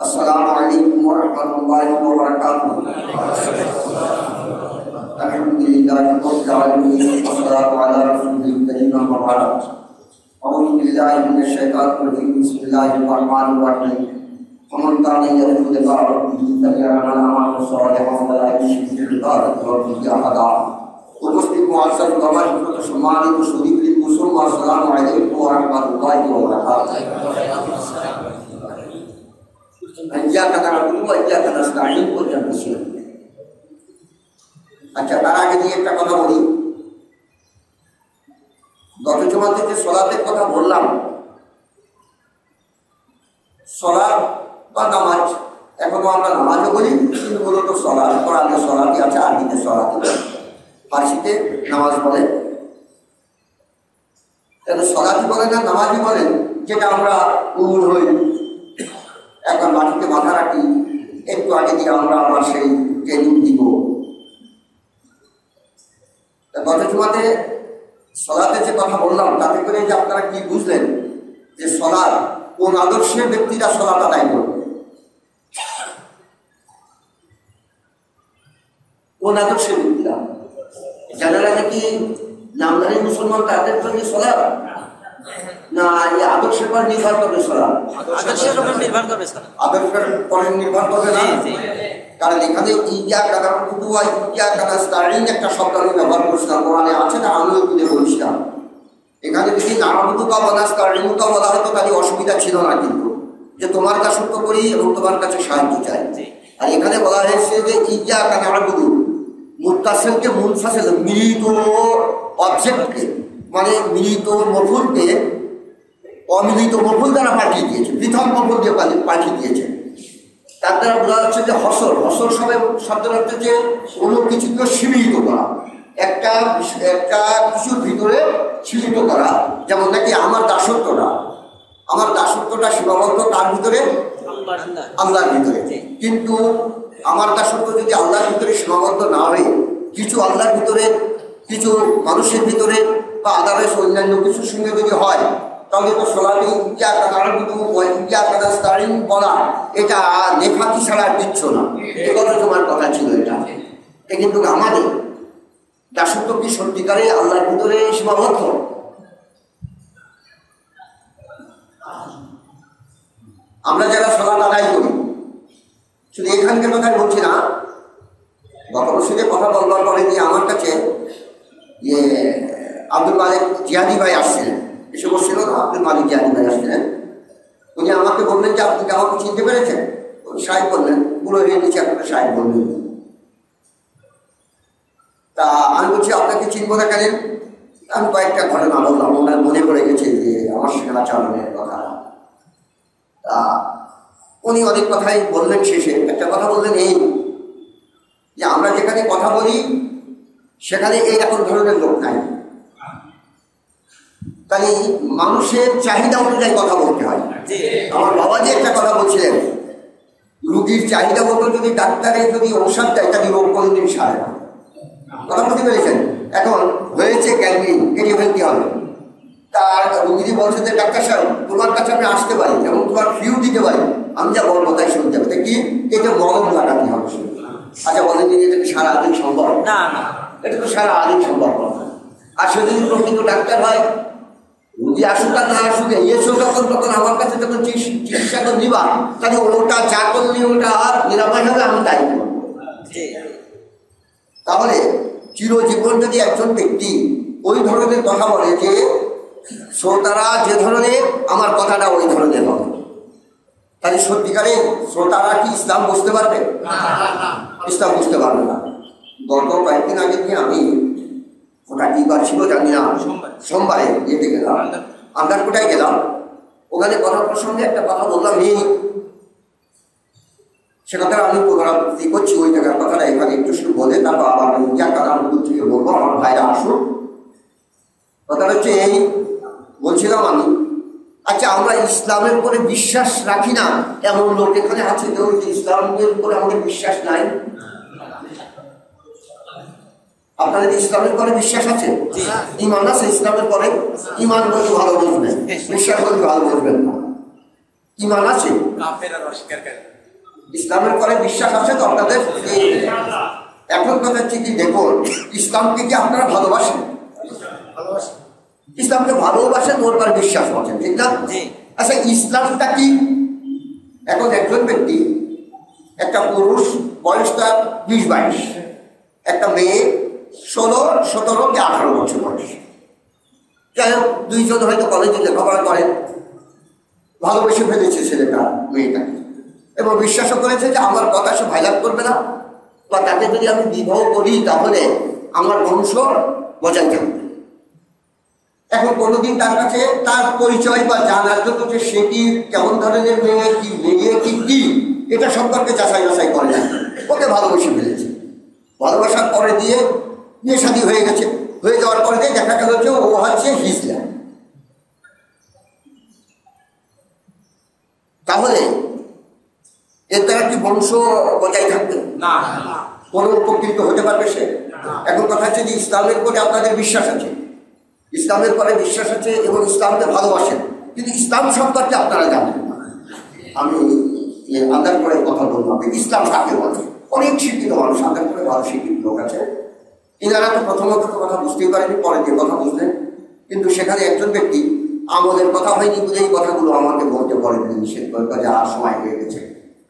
Assalamualaikum warahmatullahi wabarakatuh. Alhamdulillahirabbil alamin wassalatu ala rasulil karim amma ba'd. A'udzu billahi minasy syaithanir rajim. Bismillahirrahmanirrahim. Faman kana yarju liqa rabbih faly'amal 'amalan shalihan wa la yushrik bi ibadati rabbih ahada. উপস্থিত মুআজ্জাজ উলামা সম্মানিত শরীফ মুসলমান, আসসালামু আলাইকুম ওয়া রাহমাতুল্লাহি ওয়া বারাকাতুহু। ইয়্যাকা না'বুদু ওয়া ইয়্যাকা নাস্তাঈন পর্যন্ত ছিল। আচ্ছা, তার আগে দিয়ে একটা কথা বলি। গত জুমাতে যে সালাতের কথা বললাম, সালাত বা নামাজ, এখনো আমরা নামাজও বলি, কিন্তু মূলত সালাত, কোরআনে সালাতই আছে, আরবিতে সালাত, ফার্সিতে নামাজ বলে। তাহলে সালাতই বলেন না নামাজই বলেন, যেটা আমরা উমুল হই, একবার মাটিতে মাথা রাখি, একটু আগে দিয়ে আমরা আবার সেই ট্রেনিং দিব। গত জুমাতে সালাতের যে কথা বললাম, তাতে করে যে আপনারা কি বুঝলেন যে সালাত কোন আদর্শের ব্যক্তিরা সালাত আদায় করবে, কোন আদর্শের ব্যক্তিরা? যারা নাকি নামধারী মুসলমান তাদের জন্য সালাত, না এই আদর্শের পর নির্ভর করবে সালাত? আদর্শের উপর নির্ভর করবে সালাত, আদর্শের পর নির্ভর করবে না। কারণ এখানে ইয়্যাকা না'বুদু ওয়া ইয়্যাকা নাস্তাঈন একটা শব্দ আমি ব্যবহার করছিলাম, কোরআনে আছে না, আমিও তুলে বলছিলাম। এখানে যদি না'বুদু বা নাস্তাঈন তো বলা হতো তাহলে অসুবিধা ছিল না, কিন্তু যে তোমার দাসত্ব করি এবং তোমার কাছে সাহায্য চাই। আর এখানে বলা হয়েছে যে ইয়্যাকা না'বুদু, মুত্তাসিলকে মুনফাসিল, মিলিত অবজেক্টকে, মানে মিলিত মফুলকে অমিলিত মফুল দ্বারা পাঠিয়ে দিয়েছে, পৃথক মফুল দিয়ে পাঠিয়ে দিয়েছে। তার দ্বারা বোঝা যাচ্ছে যে হসর, হসর সবাই শব্দের হচ্ছে যে কোনো কিছুকে সীমিত করা, একটা কিছুর ভিতরে সীমিত করা। যেমন নাকি আমার দাসত্বটা সীমাবদ্ধ তার ভিতরে, আল্লাহর ভিতরে। কিন্তু আমার দাসত্ব যদি আল্লাহর ভিতরে সীমাবদ্ধ না হয়ে কিছু আল্লাহর ভিতরে, কিছু মানুষের ভিতরে বা আদারস অন্যান্য কিছুর সঙ্গে যদি হয়, তাহলে তো সালাতে ইয়্যাকা না'বুদু ওয়া ইয়্যাকা নাস্তাঈন বলা এটা লেখাকি ছাড়া দিচ্ছ না। এই কথা তোমার কথা ছিল। এটা কিন্তু আমাদের দাসত্ব কি সত্যিকারে আল্লাহর ভিতরে সীমাবদ্ধ? আমরা যারা সালাত আদায় করি, শুধু এখানকার কথাই বলছি না, গত বছরে কথা বলবার পরে দিয়ে আমার কাছে আব্দুল মালিক জিয়াদি ভাই আসছিলেন, এসে বসছিল না, আব্দুল মালিক জিয়াদি ভাই আসছিলেন। উনি আমাকে বললেন যে আপনি কি আমাকে চিনতে পেরেছেন? সাহেব বললেন, পুরো হয়ে গেছে আপনাকে সাহেব বললেন। তা আমি বলছি আপনাকে চিনবো না কেন? আমি কয়েকটা ঘটনা বললাম, ওনার মনে পড়ে গেছে যে আমার সেখানে চালানের কথা। তা উনি অনেক কথাই বললেন, শেষে একটা কথা বললেন এই যে আমরা যেখানে কথা বলি সেখানে এইরকম ধরনের লোক নাই। তাই মানুষের চাহিদা অনুযায়ী কথা বলতে হয়। আমার বাবা যে একটা কথা বলছিলেন, রুগীর চাহিদা মতো যদি ডাক্তারের যদি ঔষধ দেয় তাহলে রোগ কোনদিন সারে না। কথা বলতে পেরেছেন? এখন হয়েছে ক্যান্টিন, কেটে ফেলতে হবে। তার রুগী বলছে যে ডাক্তার সাহেব তোমার কাছে আমি আসতে পারি এবং তোমার ফিউ দিতে পারি, আমি যা বলবো তাই শুনতে হবে। কি এটা মলম লাগাতে হবে। আচ্ছা বলেন যে এটা কি সারা আদিন সম্ভব? না, এটা তো সারা আদিন সম্ভব না। আর সে যদি প্রকৃত ডাক্তার হয়, রুগী আসুক আর না আসুক, এসো যখন তখন আমার কাছে যখন চিকিৎসা করে নিবা, তাহলে ওটা যা করলে ওটা আর নিরাময় হবে, আমি তাই করবো। তাহলে চিরজীবন যদি একজন ব্যক্তি ওই ধরনের কথা বলে যে শ্রোতারা যে ধরনের, আমার কথাটা ওই ধরনের হবে, তাহলে সত্যিকারে শ্রোতারা কি ইসলাম বুঝতে পারবে? ইসলাম বুঝতে পারবে না। গত কয়েকদিন আগে কি আমি, ওটা কি বার ছিল জানি না, সোমবারে যেতে গেলাম, আন্দারকোটায় গেলাম। ওখানে কথা প্রসঙ্গে একটা কথা বললাম, এই সে কথাটা আমি পুনরাবৃত্তি করছি, ওই জায়গার কথাটা এখানে একটু শুরু বলে তারপর আবার আমি ইয়্যাকা না'বুদু থেকে বলবো, আমার ভাইরা আসুন। কথাটা হচ্ছে এই, বলছিলাম আমি, আচ্ছা আমরা ইসলামের উপরে বিশ্বাস রাখি না এমন লোক এখানে আছে কেউ যে ইসলামের উপরে আমাদের বিশ্বাস নাই? আপনাদের ইসলামের পরে বিশ্বাস আছে? ইমান আছে ইসলামের পরে? ইমান বলে ভালো বুঝবেন, বিশ্বাস বলে ভালো বুঝবেন না। ইমান আছে, ইসলামের পরে বিশ্বাস আছে তো আপনাদের? এখন কথা হচ্ছে কি, দেখুন ইসলামকে কি আপনারা ভালোবাসেন? ইসলামকে ভালোবাসেন, ওর পর বিশ্বাস আছেন, ঠিক না? আচ্ছা, ইসলামটা কি? এখন একজন ব্যক্তি, একটা পুরুষ বয়স তার 20-22, একটা মেয়ে 16, 17 কি 18 বছর বয়স, যাই হোক দুইজন হয়তো কলেজে লেখাপড়া করেন, ভালোবেসে ফেলেছে ছেলেটা মেয়েটাকে এবং বিশ্বাসও করেছে যে আমার কথা সে ভাইলাট করবে না, বা তাকে যদি আমি বিবাহ করি তাহলে আমার বংশ বজায় থাকবে। এখন কোনোদিন তার কাছে তার পরিচয় বা জানার জন্য যে সে কি কেমন ধরনের মেয়ে, কি মেয়ে কি কি এটা সম্পর্কে যাচাই বাছাই করে না, ওকে ভালোবেসে ফেলেছে। ভালোবাসার পরে দিয়ে বিয়ে শাদী হয়ে গেছে, হয়ে যাওয়ার পরে দিয়ে দেখা গেল যে ও হচ্ছে হিজলা। তাহলে এর দ্বারা কি বংশ বজায় থাকবে? না। কোনো উপকৃত হতে পারবে সে? এখন কথা হচ্ছে যে ইসলামের প্রতি আপনাদের বিশ্বাস আছে, ইসলামের পরে বিশ্বাস আছে এবং ইসলামকে ভালোবাসেন, কিন্তু ইসলাম সম্পর্কে আপনারা জানেন না। আমি আন্দাজ করে কথা বললাম, ইসলাম কাকে বলে? অনেক শিক্ষিত মানুষ, আন্দাজ করে ভালো শিক্ষিত লোক আছে, এনারা তো প্রথমত কথা বুঝতেই পারেনি, পরে দিয়ে কথা বুঝলেন। কিন্তু সেখানে একজন ব্যক্তি আমলের কথা হয়নি বলে এই কথাগুলো আমাকে বলতে পারেন, নিষেধ করে যে আর সময় হয়ে গেছে,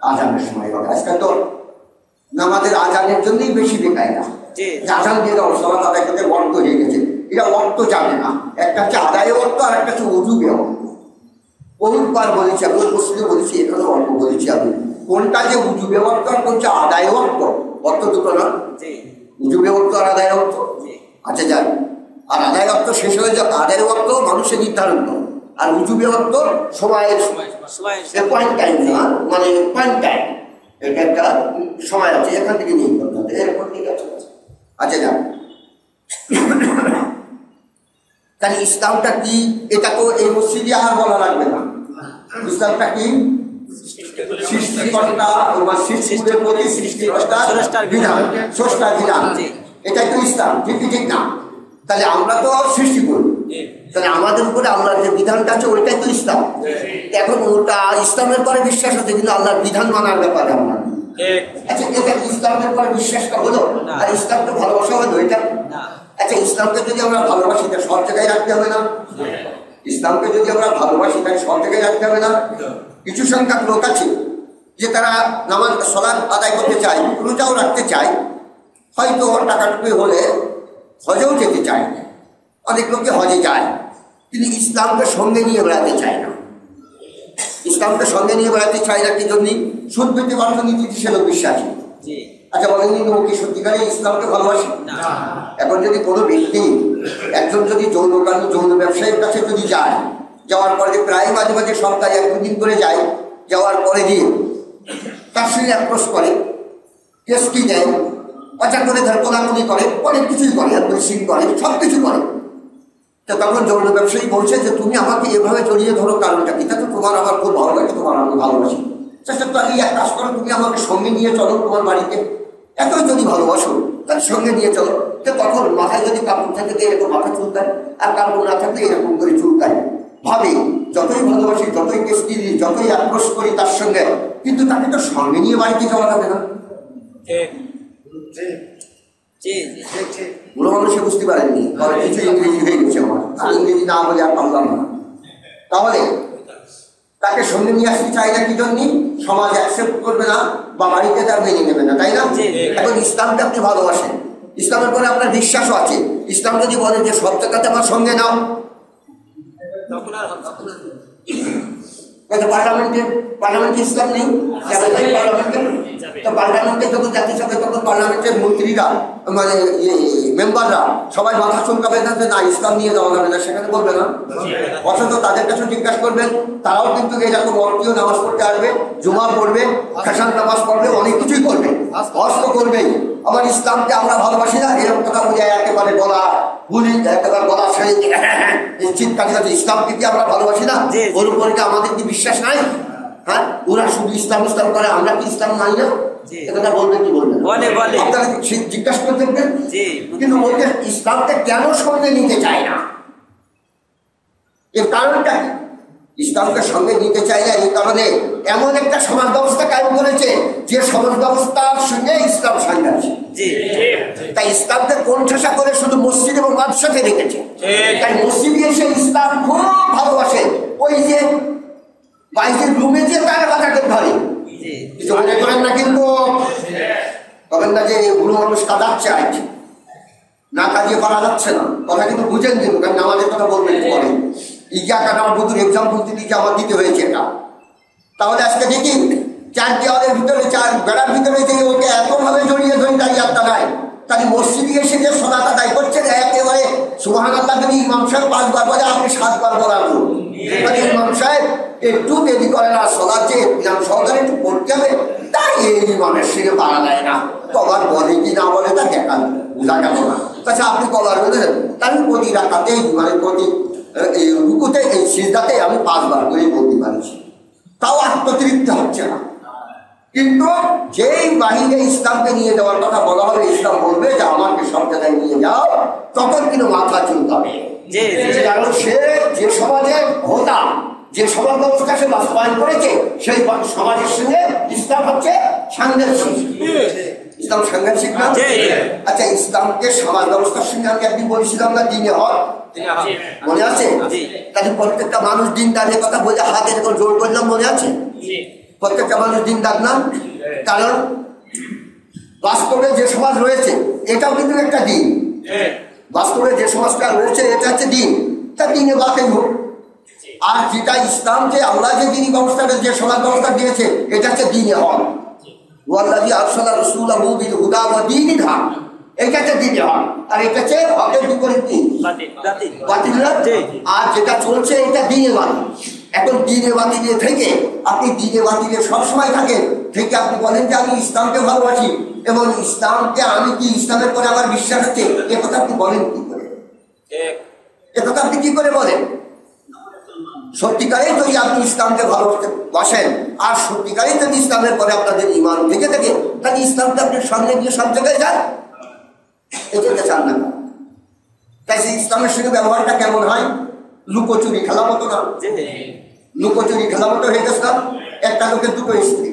আজানের সময় হবে। আজকাল তো নামাজের আজানের জন্যই বেশি বেকায় না, আজান দিয়ে দাও সলাত আদায় করতে বন্ধ হয়ে গেছে, এটা অর্থ জানে না। একটা হচ্ছে আদায় অর্থ, আর একটা হচ্ছে উজুবে অর্থ। বহুবার বলেছি, আমি প্রশ্নে বলেছি, এখানে অল্প বলেছি আমি, কোনটা যে উজুবে অর্থ আর কোনটা আদায় অর্থ, অর্থ দুটো না, উজুবে অর্থ আর আদায় অর্থ। আচ্ছা যান, আর আদায় অর্থ শেষ হয়ে যাবে, আদায় অর্থ মানুষের নির্ধারণ করে, আর উজুবে অর্থ সময়ের পয়েন্ট টাইম, মানে পয়েন্ট টাইম, এটা একটা সময় আছে, এখান থেকে নিয়ে করতে হবে, এরপর ঠিক আছে। আচ্ছা যান, তাহলে ইসলামটা কি? এটা তো এই মসজিদে আর বলা লাগবে না। ইসলামটা কি? সৃষ্টিকর্তা বা সৃষ্টির প্রতি সৃষ্টিকর্তার বিধান, স্রষ্টার বিধান, এটাই তো ইসলাম, ঠিক কি ঠিক না? তাহলে আমরা তো সৃষ্টি করি, তাহলে আমাদের উপরে আল্লাহর যে বিধানটা আছে ওইটাই তো ইসলাম। এখন ওটা ইসলামের পরে বিশ্বাস আছে, কিন্তু আল্লাহর বিধান মানার ব্যাপারে আমরা। আচ্ছা, এটা ইসলামের পরে বিশ্বাসটা হলো, আর ইসলামটা ভালোবাসা হলো এটা? আচ্ছা, ইসলামকে যদি আমরা ভালোবাসি তাহলে সব জায়গায় রাখতে হবে না? ইসলামকে যদি আমরা ভালোবাসি তাহলে সব জায়গায় রাখতে হবে না? কিছু সংখ্যক লোক আছে যে তারা নামাজ সালাত আদায় করতে চায়, রোজাও রাখতে চায়, হয়তো টাকাটুকু হলে হজেও যেতে চায়, অনেক লোকে হজে যায়, কিন্তু ইসলামকে সঙ্গে নিয়ে বেড়াতে চায় না। ইসলামকে সঙ্গে নিয়ে বেড়াতে চায় না কি জন্য? সুদ পেতে অর্থনীতিতে সে লোক বিশ্বাসী। আচ্ছা বলেন, ও কি সত্যিকারে ইসলামকে ভালোবাসে? এখন যদি কোনো ব্যক্তি, একজন যদি যৌন ব্যবসায়ীর কাছে যদি যায়, যাওয়ার পরে প্রায় মাঝে মাঝে সপ্তাহে 1-2 দিন করে যায়, যাওয়ার পরে দিয়ে তার সঙ্গে অ্যাপ্রোচ করে, টেস্টি দেয়, পাচা করে ধর কোলাকুলি করে, অনেক কিছুই করে, সিং করে, সব কিছু করে। তো তখন যৌন ব্যবসায়ী বলছে যে তুমি আমাকে এভাবে জড়িয়ে ধরো, কারণটা কি? তা তো তোমার আমার খুব ভালো লাগে, তোমার আমি ভালোবাসি, চেষ্টা তো আমি এক কাজ করো, তুমি আমাকে সঙ্গে নিয়ে চলো তোমার বাড়িতে, এতই যদি ভালোবাসো তার সঙ্গে নিয়ে চলো। তো তখন মাথায় যদি কাপড় থাকে তো এরকম মাথা চুলকায়, আর কাপড় না থাকলে এরকম করে চুলকায়। ভাবে যতই ভালোবাসি, যতই টেস্টি দিই, যতই আক্রোশ করি তার সঙ্গে, কিন্তু তাকে তো সঙ্গে নিয়ে বাড়িতে যাওয়া যাবে না। বুড়ো মানুষে বুঝতে পারেননি, কিছু ইংরেজি হয়ে গেছে আমার, আর ইংরেজি না বলে আর পারলাম না। তাহলে তাকে সঙ্গে নিয়ে আসতে চাই না কি জন্য? সমাজ অ্যাকসেপ্ট করবে না বা বাড়িতে তার মেনে নেবে না, তাই না? এখন ইসলামকে আপনি ভালোবাসেন, ইসলামের পরে আপনার বিশ্বাসও আছে, ইসলাম যদি বলে যে সব জায়গাতে আমার সঙ্গে নাও, পার্লামেন্টে ইসলাম নেই, পার্লামেন্টে যখন জাতিসংঘে তখন পার্লামেন্টের মন্ত্রীরা মানে মেম্বাররা সবাই মাথা চমকাবে না যে না ইসলাম নিয়ে যাওয়া যাবে না, সেখানে বলবে না। অথচ তাদের কাছে জিজ্ঞাসা করবেন, তারাও কিন্তু এরকম অর্থীয় নামাজ পড়তে আসবে, জুমা পড়বে, ফ্যাশন নামাজ পড়বে, অনেক কিছুই করবে, হজ তো করবেই। আমার ইসলামকে আমরা ভালোবাসি না এরকম কথা বুঝে একেবারে বলা ভুলি, একেবারে বলা ছেড়ে চিৎকার দিতে, ইসলামকে কি আমরা ভালোবাসি না? ওর উপরে কি আমাদের কি বিশ্বাস নাই? হ্যাঁ, ওরা শুধু ইসলাম ইসলাম করে, আমরা কি ইসলাম মানি না? এটা বলবেন কি বলবেন? আপনারা জিজ্ঞাসা করে দেখবেন। কিন্তু ওদের ইসলামকে কেন সঙ্গে নিতে চায় না, এর কারণটা কি? ইসলামকে সঙ্গে নিতে চাই না, এই কারণে এমন একটা সমাজ ব্যবস্থা কায়েম করেছে যে সমাজ ব্যবস্থার সঙ্গে ইসলাম সাংঘর্ষিক। তাই ইসলামকে কোণঠাসা করে শুধু মসজিদ এবং মাদ্রাসাকে রেখেছে। তাই মসজিদে এসে ইসলাম খুব ভালোবাসে ওই যে বাইরের রুমে যে তারা বাজাকে ধরে, কিছু মনে করেন না কিন্তু তবেন না যে বুড়ো মানুষ কাঁদাচ্ছে আজ না কাজিয়ে করা যাচ্ছে না, কথা কিন্তু বুঝেন কিন্তু, কারণ আমাদের কথা বলবেন পরে ইয়া কাটা আমার বুধুর এক্সাম্পল দিতে আমার দিতে হয়েছে এটা। তাহলে আজকে দেখি চার দেওয়ালের ভিতরে চার বেড়ার ভিতরে যে ওকে এতভাবে জড়িয়ে ধরে দাঁড়িয়ে আত্মা নাই, তাহলে মসজিদে এসে যে সলাত আদায় করছেন একেবারে সুবহানাল্লাহ যদি ইমাম সাহেব 5 বার বলে আপনি 7 বার বলার লোক, ইমাম সাহেব একটু দেরি করে না সলাৎ যে ইমাম সহকারে একটু পড়তে হবে, তাই এই ইমামের সঙ্গে পারা যায় না, কবার বলে কি না বলে তা দেখা বোঝা গেল না। আচ্ছা আপনি কবার বলেছেন, তাহলে প্রতি রাকাতেই মানে প্রতি রুকুতে এই সিজদাতে আমি 5 বার করে বলতে পারছি, তাও আত্মতৃপ্তি হচ্ছে না। কিন্তু যেই বাহিরে ইসলামকে নিয়ে যাওয়ার কথা বলা হবে, ইসলাম বলবে যে আমাকে সব জায়গায় নিয়ে যাও, তখন কিন্তু মাথা চুলকাবে। কারণ সে যে সমাজে হোতা, যে সমাজ ব্যবস্থা সে বাস্তবায়ন করেছে, সেই সমাজের সঙ্গে ইসলাম হচ্ছে সাংঘর্ষিক। ইসলাম সাংঘর্ষিক না? আচ্ছা, ইসলামকে সমাজ ব্যবস্থার সঙ্গে আমি একদিন বলেছিলাম না দিনে হক, মনে আছে? তাহলে প্রত্যেকটা মানুষ দিনদার কথা বলে হাতের উপর জোর করলাম, মনে আছে? প্রত্যেকটা মানুষ দিনদার না, কারণ বাস্তবে যে সমাজ রয়েছে এটাও কিন্তু একটা দিন। বাস্তবে যে সমাজটা রয়েছে এটা হচ্ছে দিন, তা দিনে বাকি হোক। আর যেটা ইসলাম যে আল্লাহ যে দিনী ব্যবস্থাটা যে সমাজ ব্যবস্থা দিয়েছে এটা হচ্ছে দিনে হক। ওয়াল্লাযী আরসালা রাসূলাহু বিল হুদা ওয়া দীনিল হক, এটা হচ্ছে দিনে হক। আর এটা হচ্ছে হকের বিপরীত দিন, বাতিল না। আর যেটা চলছে এটা দিনে বাতিল। এখন দিনে বাতিলে থেকে আপনি দিনে বাতিলে সবসময় থাকেন, থেকে আপনি বলেন যে আমি ইসলামকে ভালোবাসি এবং ইসলামকে আমি কি ইসলামের পরে আমার বিশ্বাস আছে, এ কথা আপনি বলেন কি করে? এ কথা আপনি কি করে বলেন? সত্যিকারে যদি আপনি ইসলামকে ভালোবাসেন আর সত্যিকারে যদি ইসলামের পরে আপনাদের ঈমান থেকে থাকে, তাহলে ইসলামকে আপনি সামনে গিয়ে সব জায়গায় যান, এটাতে চান না। তাই সেই ইসলামের সঙ্গে ব্যবহারটা কেমন হয়? লুকোচুরি খেলা মতো না? লুকোচুরি খেলা মতো হয়ে গেছে না? একটা লোকের 2টো স্ত্রী,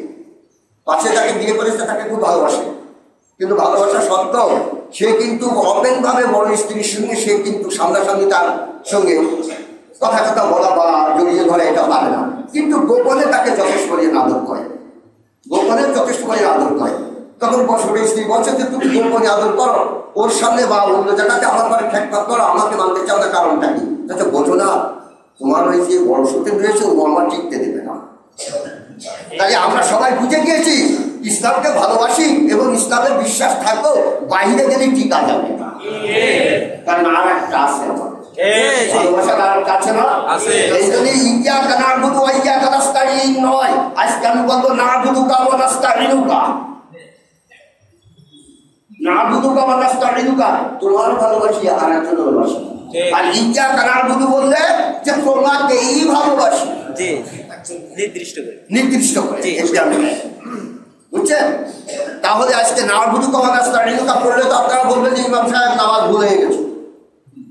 পাশে যাকে বিয়ে করেছে তাকে খুব ভালোবাসে, কিন্তু ভালোবাসা সত্ত্বেও সে কিন্তু ওপেন ভাবে বড় স্ত্রীর সঙ্গে সে কিন্তু সামনাসামনি তার সঙ্গে কথা বলা বা জড়িয়ে ধরে এটা পারে না, কিন্তু গোপনে তাকে যথেষ্ট পরিমাণ আদর করে, গোপনে যথেষ্ট পরিমাণ আদর করে। তখন ছোট স্ত্রী বলছে যে তুমি গোপনে আদর করো, ওর সামনে বা অন্য জায়গাতে আমার ঘরে ঠেকপাত করো, আমাকে মানতে চাও না, কারণটা কি? যাতে বোঝো না তোমার ওই যে বড় সত্যি রয়েছে ও আমার টিকতে দেবে না। তাই আমরা সবাই বুঝে গিয়েছি ইসলামকে ভালোবাসি এবং ইসলামের বিশ্বাস থাকলেও বাইরে গেলে টিকা যাবে না, কারণ আর একটা আছে ভালোবাসার আর একটা আছে না। এই জন্য ইয়্যাকা না'বুদু ওয়া ইয়্যাকা নাস্তাঈন নয়, আজকে আমি বলবো না'বুদুকা ওয়া নাস্তাঈনুকা, না'বুদুকা ওয়া নাস্তাঈনুকা, তোমার ভালোবাসি আর একজন ভালোবাসি। আর ইয়্যাকা না'বুদু বললে যে তোমাকেই ভালোবাসি, নির্দিষ্ট করে বুঝছেন? তাহলে আজকে না'বুদুকা ওয়া নাস্তাঈনুকা পড়লে তো আপনারা বলবেন যে ইমাম সাহেব নামাজ ভুল হয়ে গেছে,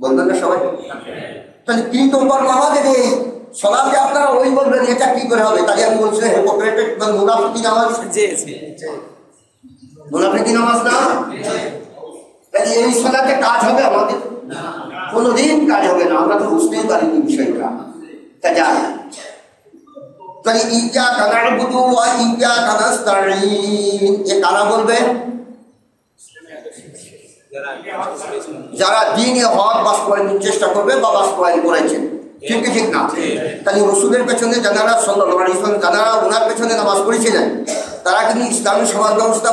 বলবেন না সবাই? তাহলে কি তোমার নামাজের এই সলাতে আপনারা ওই বলবেন এটা কি করে হবে? তাহলে আমি বলছি হিপোক্রেটিক বা মুনাফিকি নামাজ, মুনাফিকি নামাজ না। তাহলে এই সলাতে কাজ হবে আমাদের? কোনোদিন কাজ হবে না, আমরা তো বুঝতেই পারিনি বিষয়টা। তা যাক, তাহলে ইয়্যাকা না'বুদু ওয়া ইয়্যাকা নাস্তাঈন এ কারা বলবে? যারা দ্বীনে হক বাস্তবায়নের চেষ্টা করবে বা বাস্তবায়ন করেছেন, ঠিক কি ঠিক না? তাহলে রাসূলের পেছনে যারা সাল্লাল্লাহু আলাইহি ওয়াসাল্লাম যারা ওনার পেছনে নামাজ পড়েছিলেন, তারা কিন্তু ইসলামী সমাজ ব্যবস্থা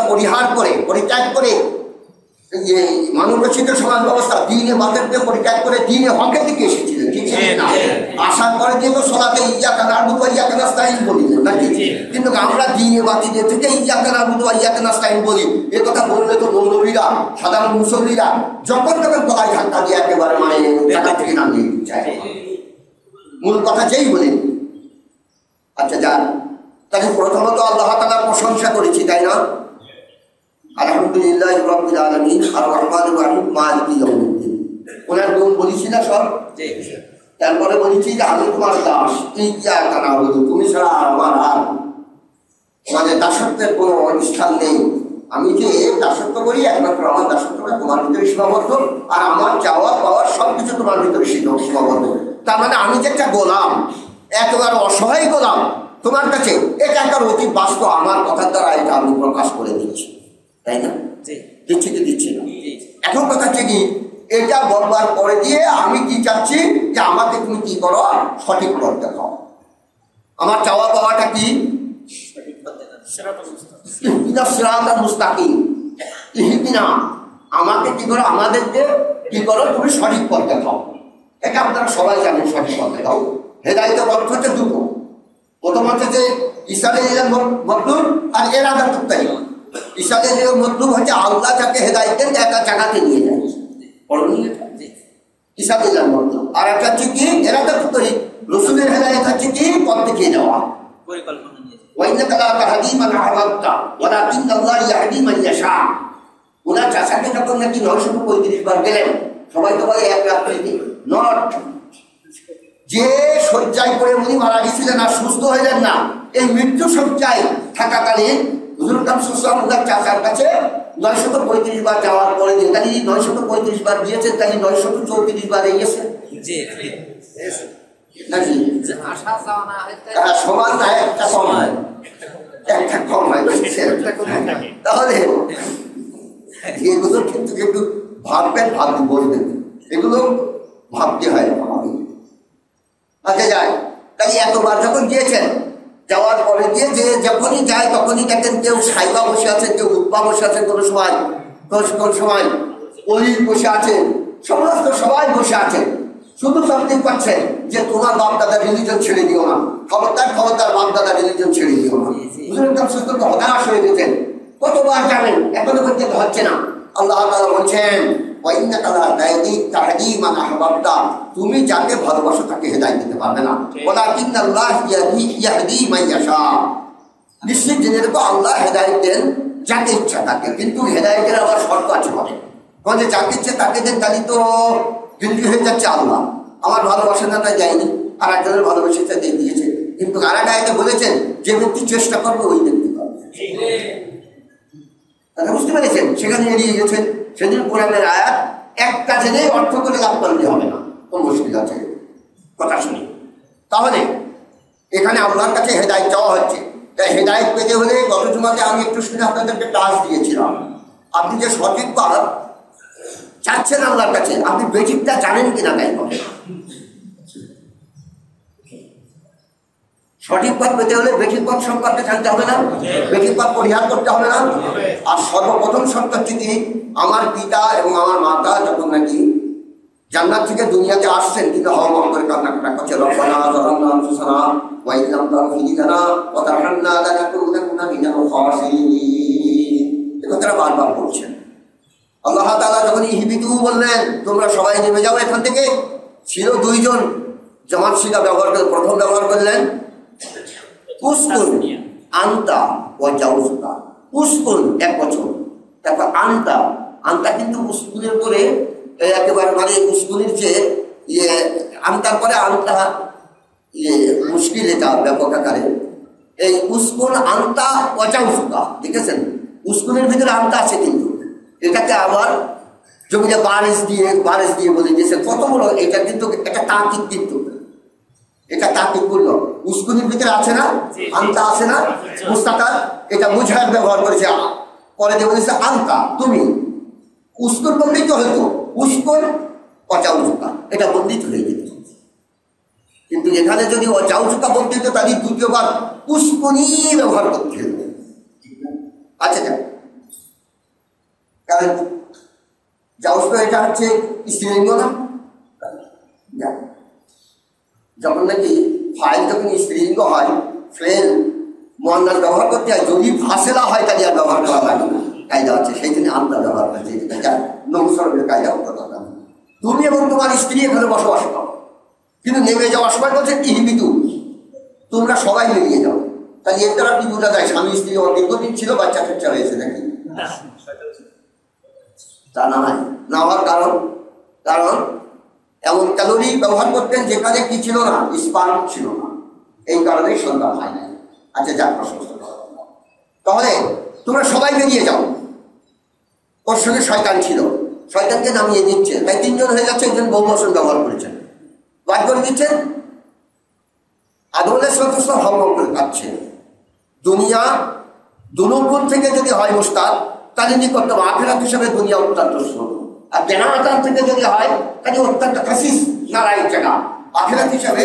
পরিত্যাগ করে মানব রচিত সমাজ ব্যবস্থা দ্বীনে বাতিলকে পরিত্যাগ করে দ্বীনে হকের দিকে এসেছিলেন, ঠিক না? আশা করে যে সলাতে ইয়্যাকা না'বুদু ওয়া ইয়্যাকা নাস্তাঈন বলিলেন নাকি? কিন্তু আমরা দ্বীনে বাতিলে থেকে ইয়্যাকা না'বুদু ওয়া ইয়্যাকা নাস্তাঈন বলি, এ কথা বললে তো মৌলবীরা সাধারণ মুসল্লিরা যখন তখন গলায় ধাক্কা দিয়ে একেবারে মানে জায়গা থেকে নামিয়ে যায়, মূল কথা যেই বলি। আচ্ছা যান, তাকে প্রথমত আল্লাহ তাআলার প্রশংসা করেছি, তাই না? আলহামদুলিল্লাহি রাব্বিল আলামিন আর রহমানির রহিম মালিকি ইয়াউমিদ্দিন, ওনার গুণ বলেছি না সব? তারপরে বলেছি যে আমি তোমার দাস, তুমি ছাড়া আমার আর মানে দাসত্বের কোনো অনুষ্ঠান নেই। আমি যে দাসত্ব করি একমাত্র আমার দাসত্বটা তোমার ভিতরে সীমাবদ্ধ, আর আমার চাওয়া পাওয়ার সবকিছু তোমার ভিতরে সীমাবদ্ধ। তার মানে আমি যে একটা গোলাম, একেবারে অসহায় গোলাম তোমার কাছে, এটা একটা অতি বাস্তব আমার কথার দ্বারা এটা আমি প্রকাশ করে দিচ্ছি, তাই না? দিচ্ছি কি দিচ্ছি না? এখন কথা হচ্ছে কি, এটা বলবার পরে দিয়ে আমি কি চাচ্ছি যে আমাকে তুমি কি করো, সঠিক পথ দেখাও। আমার চাওয়া পাওয়াটা কি? আমাকে কি করো, আমাদেরকে কি করো, তুমি সঠিক পথ দেখাও। এটা আপনারা সবাই জানেন, সঠিক পথ দেখাও। হেদায়েতের অর্থ হচ্ছে দুটো। প্রথম হচ্ছে যে ঈসা আলাইহিস মতলুব আর ইরাদাতুত তাইয়্যিব। ঈসা আলাইহিস মতলুব হচ্ছে আল্লাহ যাকে হেদায়েত দেন একটা জায়গাতে নিয়ে যায়, ঈসা আলাইহিস মতলুব। আর একটা হচ্ছে কি ইরাদাতুত তাইয়্যিব, রাসূলের হেদায়েত হচ্ছে কি পথ দেখিয়ে দেওয়া, পরিকল্পনা নিয়ে। ওয়াইন্নাকা লা তাহদি মান আহবাবতা ওয়ালাকিন্নাল্লাহু ইয়াহদি মান ইয়াশা। ওনার চাচাকে যখন নাকি 935 বার গেলেন, সবাই তো বলে এক রাত্রিতে, নট যে শয্যায় পড়ে উনি মারা গেছিলেন আর সুস্থ হইলেন না, এই মৃত্যু শয্যায় থাকাকালীন হুজুর সাল্লাল্লাহু আলাইহি ওয়াসাল্লাম চাচার কাছে 935 বার যাওয়ার পরে দিন, তাহলে 935 বার দিয়েছে, তাহলে 934 বার গেছে। জি সমান না, একটা কম হয়, একটা কম হয়। তাহলে এগুলো কিন্তু একটু ভাববেন, ভাবতে বলবেন, এগুলো ভাবতে হয় আমাকে। আচ্ছা যায়, তাই এতবার যখন গিয়েছেন, যাওয়ার পরে গিয়ে যে যখনই যায় তখনই দেখেন কেউ সাইবা বসে আছেন, কেউ উৎপা বসে আছেন, কোনো সময় কোন সময় ওই বসে আছেন, সমস্ত সবাই বসে আছেন। শুধু জানতে পারছেন যে তোমার বাপ দাদা রিলিজন ছেড়ে দিও না, খবরদার খবরদার বাপ দাদা রিলিজন ছেড়ে দিও না। হতাশ হয়ে গেছেন, কতবার জানেন, এখনো পর্যন্ত হচ্ছে না। আল্লাহ তাআলা বলছেন ওয়াইন্নাকা লা তাহদি মান আহবাবতা, তুমি যাকে ভালোবাসো তাকে হেদায়েত দিতে পারবে না, ওয়ালাকিন্নাল্লাহু ইয়াহদি মান ইয়াশা। নিশ্চিত জেনে রেখো আল্লাহ হেদায়েত দেন যাকে ইচ্ছা তাকে, কিন্তু হেদায়েতের আবার শর্ত আছে বলে, কারণ যাকে ইচ্ছে তাকে দেন, তাহলে তো গিলটি হয়ে যাচ্ছে আল্লাহ। আমার ভালোবাসাটা যায়নি, আর একজনের ভালোবাসাটা দিয়ে দিয়েছে, কিন্তু আর এক আয়াতে বলেছেন যে ব্যক্তি চেষ্টা করবে ওই ব্যক্তি পাবে। বুঝতে পেরেছেন? সেখানে এড়িয়ে গেছেন। সেদিন কোরআনের আয়াত একটা জেনেই অর্থ করে লাভ করলে হবে না, কোন মুশকিল আছে কথা শুনি। তাহলে এখানে আল্লাহর কাছে হেদায়েত চাওয়া হচ্ছে। তাই হেদায়েত পেতে হলে গত জুমাতে আমি একটু শুনে আপনাদেরকে টাস্ক দিয়েছিলাম, আপনি যে সঠিক পথ চাচ্ছেন আল্লাহর কাছে, আপনি বেঠিকটা জানেন কিনা, তাই হবে। সঠিক পথ পেতে হলে বেঠিক পথ সম্পর্কে জানতে হবে না, বেঠিক পথ পরিহার করতে হবে না। আর সর্বপ্রথম শর্ত হচ্ছে কি, আমার পিতা এবং আমার মাতা যখন নাকি জান্নাত থেকে দুনিয়াতে আসছেন, কিন্তু হওয়া করে কান্নাকাটা করছে, রব্বানা যালামনা আনফুসানা ওয়া ইন লাম তাগফির লানা ওয়া তারহামনা লানাকুনান্না মিনাল খাসিরিন, এই কথাটা বারবার বলছেন। আল্লাহ তাআলা যখন ইহবিতু বললেন, তোমরা সবাই নেমে যাও এখান থেকে, ছিল দুইজন জামাত শিলা ব্যবহার করে, প্রথম ব্যবহার করলেন উসকুন আনতা ওয়া জাউজুকা। উসকুন এক বছর, তারপর আনতা, আনতা কিন্তু উসকুনের পরে একেবারে মানে উসকুনের যে আনতার পরে আনতা মুশকিল, এটা ব্যাপক আকারে। এই উসকুন আনতা ওয়া জাউজুকা দেখেছেন, উসকুনের ভিতরে আনতা আছে, কিন্তু এটাকে আবার জমিতে বারেজ দিয়ে বলে দিয়েছে, কত বড় এটা, কিন্তু এটা তাকিদ, কিন্তু এটা তাকিদ করলো, উসকুনের ভিতরে আছে না, আনতা আছে না, মুস্তাকার, এটা মুজহার ব্যবহার করেছে, পরে দিয়ে বলেছে আনতা তুমি। উস্কুন বললেই তো হয়তো উস্কুন অজাউজুকা, এটা বন্দিত হয়ে যেত, কিন্তু এখানে যদি অজাউজুকা বলতে হতো তাহলে দ্বিতীয়বার উস্কুনি ব্যবহার করতে হতো। আচ্ছা যাক, কারণ জাউজ তো এটা হচ্ছে স্ত্রীলিঙ্গ না, যখন নাকি ফাইল যখন স্ত্রীলিঙ্গ হয়, ফেল মুয়ান্নাস ব্যবহার করতে হয়, যদি ফাসেলা হয় তাহলে আর ব্যবহার করা লাগে না, কায়দা হচ্ছে সেই জন্য আমরা ব্যবহার করছি, নমসরবের কায়দা কথা। তুমি এবং তোমার স্ত্রী এখানে বসবাস করো, কিন্তু নেমে যাওয়ার সময় বলছে ইহবিতু, তোমরা সবাই বেরিয়ে যাও। তাহলে এর দ্বারা কি বোঝা যায়, স্বামী স্ত্রী দীর্ঘদিন ছিল, বাচ্চা কাচ্চা হয়েছে নাকি? তা না হওয়ার কারণ এমন ক্যালোরি ব্যবহার করতেন যেখানে কি ছিল না, স্পার্ম ছিল না, এই কারণেই সন্তান হয় নাই। আচ্ছা যাক, প্রশংসা করো। তাহলে তোমরা সবাই বেরিয়ে যাও। ওর সঙ্গে শয়তান ছিল, শয়তানকে নামিয়ে দিচ্ছে, তাই 3 জন হয়ে যাচ্ছে, একজন বহুবচন ব্যবহার করেছেন, বার করে দিচ্ছেন। আদম আলাইহিস সালাম হরমল করে কাটছে। দুনিয়া দুনগুণ থেকে যদি হয় মুস্তাদ, তাহলে কি করতে হবে? আখিরাত হিসাবে দুনিয়া অত্যন্ত ছোট, আর দেনাদান থেকে যদি হয় তাহলে অত্যন্ত খাসিস নারায়ণ জায়গা। আখিরাত হিসাবে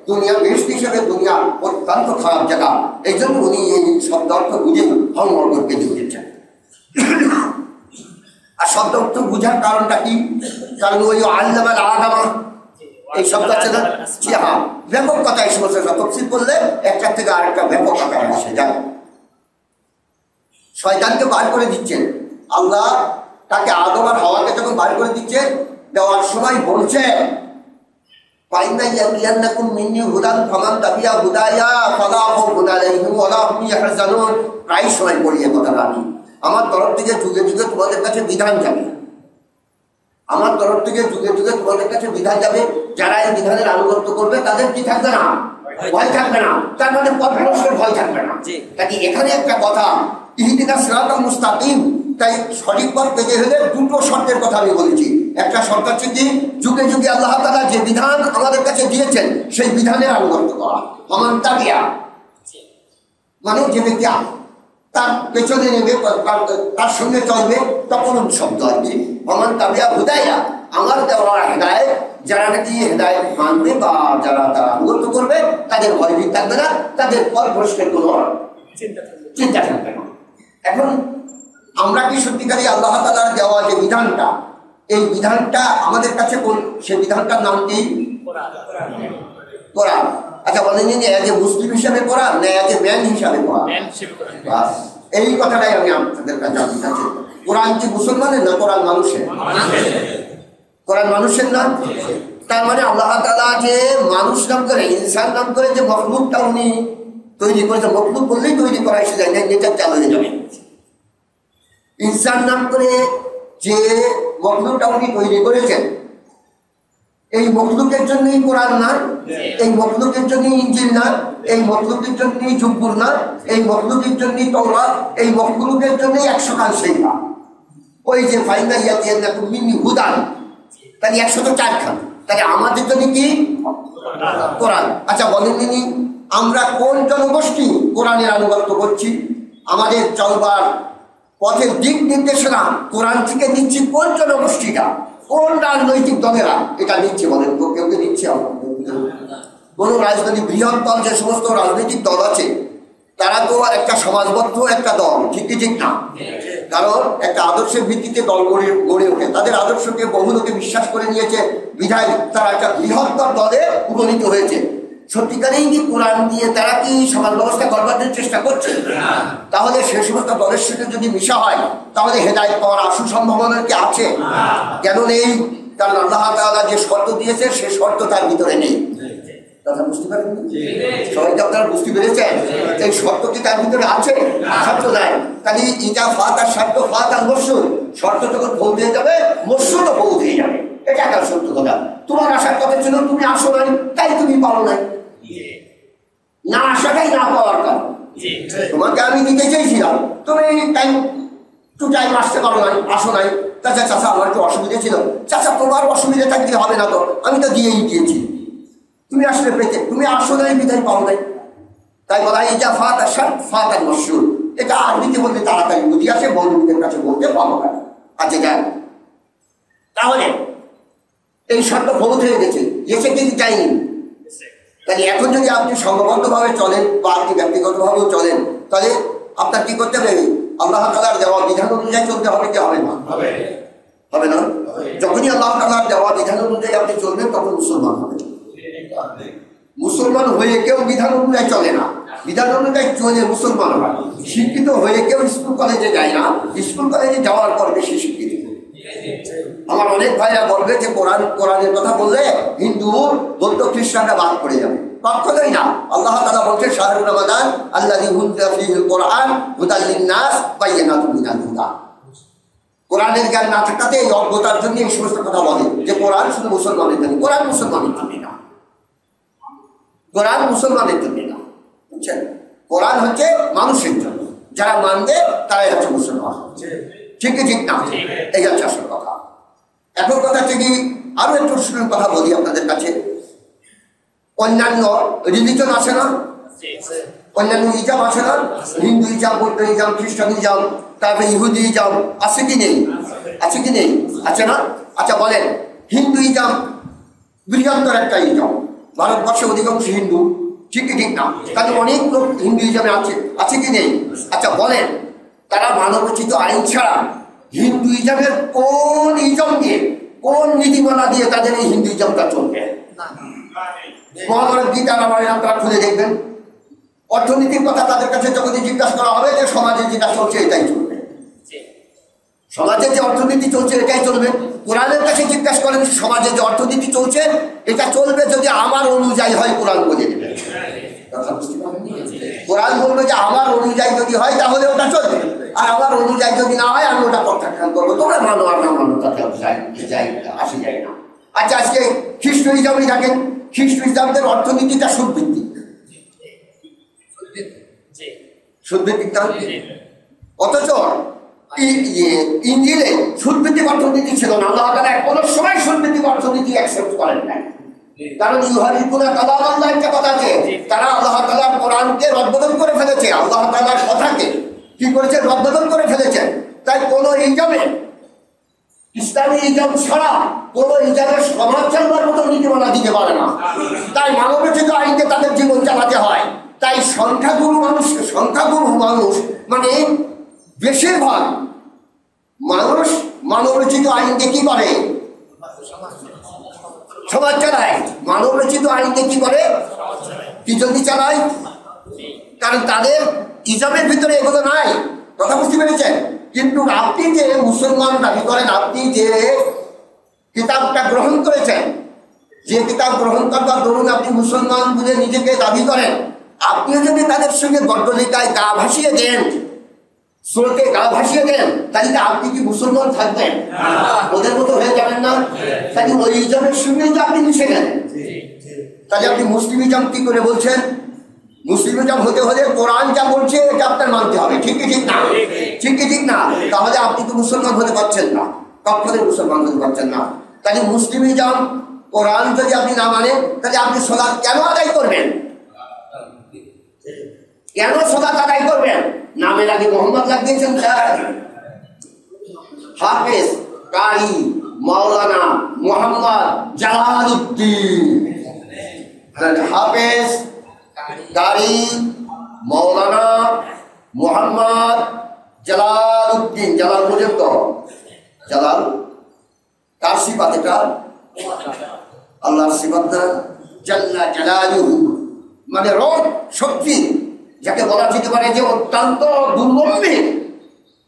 দুনিয়া, বেহেশত হিসাবে দুনিয়া অত্যন্ত খারাপ জায়গা। এই জন্য উনি এই শব্দ অর্থ বুঝে হরমল করতে দিয়েছেন। আর শব্দ অর্থ বুঝার কারণটা কি? কারণ ওই আল্লামাল আদামা এই শব্দ আছে না, হ্যাঁ, ব্যাপক কথা। এই সমস্ত তফসিল করলে একটা থেকে আরেকটা ব্যাপক কথা আসে যায়। শয়তানকে বার করে দিচ্ছেন আল্লাহ, তাকে আদম আর হাওয়াকে যখন বার করে দিচ্ছে, দেওয়ার সময় বলছে প্রায় সময় পড়িয়ে কথা আমি আমার তরফ থেকে যুগে যুগে তোমাদের কাছে বিধান যাবে, আমার তরফ থেকে যুগে যুগে তোমাদের কাছে বিধান যাবে। যারা এই বিধানের আনুগত্য করবে তাদের কি থাকবে না, ভয় থাকবে না, তার মানে পথভ্রষ্টের ভয় থাকবে না। তাই এখানে একটা কথা, ইহদিনাস সিরাতাল মুস্তাকিম, তাই সঠিক পথ পেতে হলে দুটো শর্তের কথা আমি বলেছি। একটা শর্ত হচ্ছে কি, যুগে যুগে আল্লাহ তাআলা যে বিধান আমাদের কাছে দিয়েছেন সেই বিধানের আনুগত্য করা। আমান তাবিয়া মানে যে ব্যক্তি তার পেছনে নেবে, তার সঙ্গে চলবে, তখন শব্দ আর কি আমান তাবিয়া হুদাইয়া, আমার দেওয়া হেদায়েত, যারা নাকি হেদায়েত মানবে বা যারা তারা আনুগত্য করবে তাদের ভয়ভীত থাকবে না, তাদের পথভ্রষ্টের কোনো চিন্তা থাকবে না। এখন আমরা কি সত্যিকারই আল্লাহ তাআলার দেওয়া যে বিধানটা, এই বিধানটা আমাদের কাছে কোন, সেই বিধানটার নাম কি? কোরআন। আচ্ছা বলেন, এজ এ মুসলিম হিসাবে কোরআন না এজ এ ম্যান হিসাবে কোরআন? এই কথাটাই আমি আপনাদের কাছে জানতে চাচ্ছি। কোরআন কি মুসলমানের না কোরআন মানুষের? কোরআন মানুষের না। তার মানে আল্লাহ তাআলা যে মানুষ নাম করে, ইনসান নাম করে যে মখলুকটা উনি তৈরি করেছে, মখলুক বললেই তৈরি করা এসে যায় না, নেচার চালু হয়ে যাবে। ইনসান নাম করে যে মখলুকটা উনি তৈরি করেছেন, এই মখলুকের জন্যই কোরআন না, এই মখলুকের জন্যই ইনজিল না, এই মখলুকের জন্যই জুব্বুর না, এই মখলুকের জন্যই তাওরাত, এই মখলুকের জন্যই 100 খান সেইবা। ওই যে ফাইনা ইয়াতিয়াকুম মিন্নি হুদান, তাহলে 104 খান। তাহলে আমাদের জন্য কি? কোরআন। আচ্ছা বলেন নিনি, আমরা কোন জনগোষ্ঠী কোরআনের আনুগত্য করছি? আমাদের চলবার পথের দিক নির্দেশনা কোরআন থেকে নিচ্ছি কোন জনগোষ্ঠীটা, কোন রাজনৈতিক দলেরা এটা নিচ্ছে? বলেন তো, কেউ কে নিচ্ছে? কোন রাজনৈতিক বৃহত্তর যে সমস্ত রাজনৈতিক দল আছে তারা তো একটা সমাজবদ্ধ একটা দল, ঠিক কি ঠিক না? কারণ একটা আদর্শের ভিত্তিতে দল গড়ে ওঠে, তাদের আদর্শকে বহু লোকে বিশ্বাস করে নিয়েছে, বিধায় তারা একটা বৃহত্তর দলে উপনীত হয়েছে। সত্যিকারেই কি কোরআন দিয়ে তারা কি সমাজ ব্যবস্থা করবার চেষ্টা করছে? তাহলে সে সমস্ত দলের সাথে যদি মিশা হয় তাহলে হেদায়েত পাওয়ার আশু সম্ভাবনা কি আছে? কেন নেই? কারণ আল্লাহ তাআলা যে শর্ত দিয়েছে সে শর্ত তার ভিতরে নেই। কথা বুঝতে পারেন? সবাইকে আপনারা বুঝতে পেরেছেন? এই শর্ত কি তার ভিতরে আছে? শর্ত নাই। তাহলে ইজা ফাত আর শর্ত ফাত আর মসুদ, শর্ত যখন ভুল হয়ে যাবে মসুদও ভুল হয়ে যাবে। এটা একটা সত্য কথা। তোমার আসার কথা ছিল, তুমি আসো নাই, তাই তুমি পারো নাই। না আসাটাই না পাওয়ার কারণ। তোমাকে আমি দিতে চেয়েছিলাম, তুমি টাইম টু টাইম আসতে পারো নাই, আসো নাই। চাচা চাচা আমার একটু অসুবিধা ছিল। চাচা তোমার অসুবিধা থাকলে হবে না, তো আমি তো দিয়েই দিয়েছি, তুমি আসলে পেতে, তুমি আসো নাই বিধায় পাও নাই। তাই বলা হয় যা ফাত আর শার্ট ফাত আর মসুর। এটা আরবিতে বলতে তাড়াতাড়ি বুঝি আসে, বন্ধুদের কাছে বলতে পাবো না। আচ্ছা যান, তাহলে এই শর্ত ভুল হয়ে গেছে, এসে কিন্তু যায়নি। তাহলে এখন যদি আপনি সংঘবদ্ধভাবে চলেন বা আপনি ব্যক্তিগতভাবেও চলেন, তাহলে আপনার কি করতে হবে? আল্লাহ তাআলার দেওয়া বিধান অনুযায়ী চলতে হবে কি হবে না? হবে না? যখনই আল্লাহ তাআলার দেওয়া বিধান অনুযায়ী আপনি চলবেন তখন মুসলমান হবেন। মুসলমান হয়ে কেউ বিধান অনুযায়ী চলে না, বিধান অনুযায়ী চলে মুসলমান হয়। শিক্ষিত হয়ে কেউ স্কুল কলেজে যায় না, স্কুল কলেজে যাওয়ার পর বেশি শিক্ষিত। আমার অনেক ভাইরা বলবে যে কোরআনের কথা বললে হিন্দু বৌদ্ধ খ্রিস্টানরা বাদ পড়ে যাবে। কখনোই না। আল্লাহ তাআলা বলছে শাহরুর রমাদান আল্লাযী উনজিলা ফীহিল কোরআন হুদাল লিন-নাস বায়িনাতুন মিনাল হুদা। কোরআনের জ্ঞান না থাকাতে এই অজ্ঞতার জন্য এই সমস্ত কথা বলে যে কোরআন শুধু মুসলমানের জন্য। কোরআন মুসলমানের জন্য না, কোরআন মুসলমানের জন্য না, বুঝছেন? কোরআন হচ্ছে মানুষের জন্য, যারা মানবে তারাই হচ্ছে মুসলমান। ঠিক কি ঠিক না? এই হচ্ছে আসল কথা। এখন কথা হচ্ছে কি, আরো একটু শুনুন, কথা বলি আপনাদের কাছে। অন্যান্য রিলিজন আছে না, অন্যান্য ইজাম আছে না, হিন্দু ইজাম, বৌদ্ধ ইজাম, খ্রিস্টান ইজাম, তারপরে ইহুদি ইজাম আছে কি নেই? আছে কি নেই? আছে না? আচ্ছা বলেন, হিন্দু ইজাম বৃহত্তর একটা ইজাম, ভারতবর্ষে অধিকাংশ হিন্দু, ঠিক কি ঠিক না? তাদের অনেক লোক হিন্দু ইজামে আছে, আছে কি নেই? আচ্ছা বলেন, তারা মানবরচিত আইন ছাড়া হিন্দু ইজামের কোন ইজম দিয়ে, কোন নীতিমালা দিয়ে তাদের এই হিন্দু ইজমটা চলবে? মহাভারত, গীতা, রামায়ণ তারা খুলে দেখবেন। অর্থনীতির কথা তাদের কাছে যখন জিজ্ঞাসা করা হবে যে সমাজে যেটা চলছে এটাই চলবে, সমাজে যে অর্থনীতি চলছে এটাই চলবে। কোরআনের কাছে জিজ্ঞাসা করেন সমাজে যে অর্থনীতি চলছে এটা চলবে যদি আমার অনুযায়ী হয়, কোরআন বলে দেবে। কোরআন বলবে যে আমার অনুযায়ী যদি হয় তাহলে ওটা চলবে, আর আমার অনুযায়ী যদি না হয় আমি ওটা প্রত্যাখ্যান করবো। তোমরা মানো আর না মানো তাতে আসে যায় না। আচ্ছা আজকে খ্রিস্ট ইসলামই থাকেন, খ্রিস্ট ইসলামদের অর্থনীতিটা সুদভিত্তিক, সুদভিত্তিক না? অথচ ইঞ্জিলে সুদভিত্তিক অর্থনীতি ছিল না। আল্লাহ তাআলা কোনো সময় সুদভিত্তিক অর্থনীতি অ্যাকসেপ্ট করেন নাই, কারণ ইউহারিফুনা কালামাল্লাহ একটা কথা আছে, তারা আল্লাহ তাআলার কোরআনকে রদবদল করে ফেলেছে, আল্লাহ তাআলার কথাকে কি করেছে? রদবদল করে ফেলেছে। তাই কোন ইজামে, ইসলামী ইজাম ছাড়া কোন ইজামের সমাজ চালাবার মতো নীতিমালা দিতে পারে না। তাই মানবরচিত আইনকে তাদের জীবন চালাতে হয়। তাই সংখ্যাগুরু মানুষ মানে বেশিরভাগ মানুষ মানবরচিত আইনকে কি করে? সমাজ চালায়। মানবরচিত আইনকে কি করে? কি জন্য চালায়? কারণ তাদের ইজামের ভিতরে এগুলো নাই। কথা বুঝতে পেরেছেন? কিন্তু আপনি যে মুসলমান দাবি করেন, আপনি যে কিতাবটা গ্রহণ করেছেন, যে কিতাব গ্রহণ করবার ধরুন আপনি মুসলমান বলে নিজেকে দাবি করেন, আপনিও যদি তাদের সঙ্গে গড্ডলিকায় গা ভাসিয়ে দেন, স্রোতে গা ভাসিয়ে দেন, তাহলে আপনি কি মুসলমান থাকবেন? ওদের মতো হয়ে যাবেন না? তাহলে ওই ইজামের সঙ্গে যে আপনি মিশে গেলেন, তাহলে আপনি মুসলিম ইজাম কি করে বলছেন? মুসলিম ইজাম হতে হলে কোরআন যা বলছে এটা আপনার মানতে হবে, ঠিক কি ঠিক না? ঠিক কি ঠিক না? তাহলে আপনি তো মুসলমান হতে পারছেন না, কখনোই মুসলমান হতে পারছেন না। তাহলে মুসলিম ইজাম কোরআন যদি আপনি না মানেন, তাহলে আপনি সালাত কেন আদায় করবেন? কেন সালাত আদায় করবেন? নামের আগে মোহাম্মদ লাগিয়েছেন। হাফেজ, কারি, মাওলানা মোহাম্মদ জালালউদ্দিন। হাফেজ, কারি, মাওলানা মোহাম্মদ জালালউদ্দিন। জালাল বুঝেন তো? জালাল কার সিফাত? এটা আল্লাহর সিফাত না? জাল্লা জালালুহু মানে রব, শক্তি, যাকে বলা যেতে পারে যে অত্যন্ত দুর্লভী,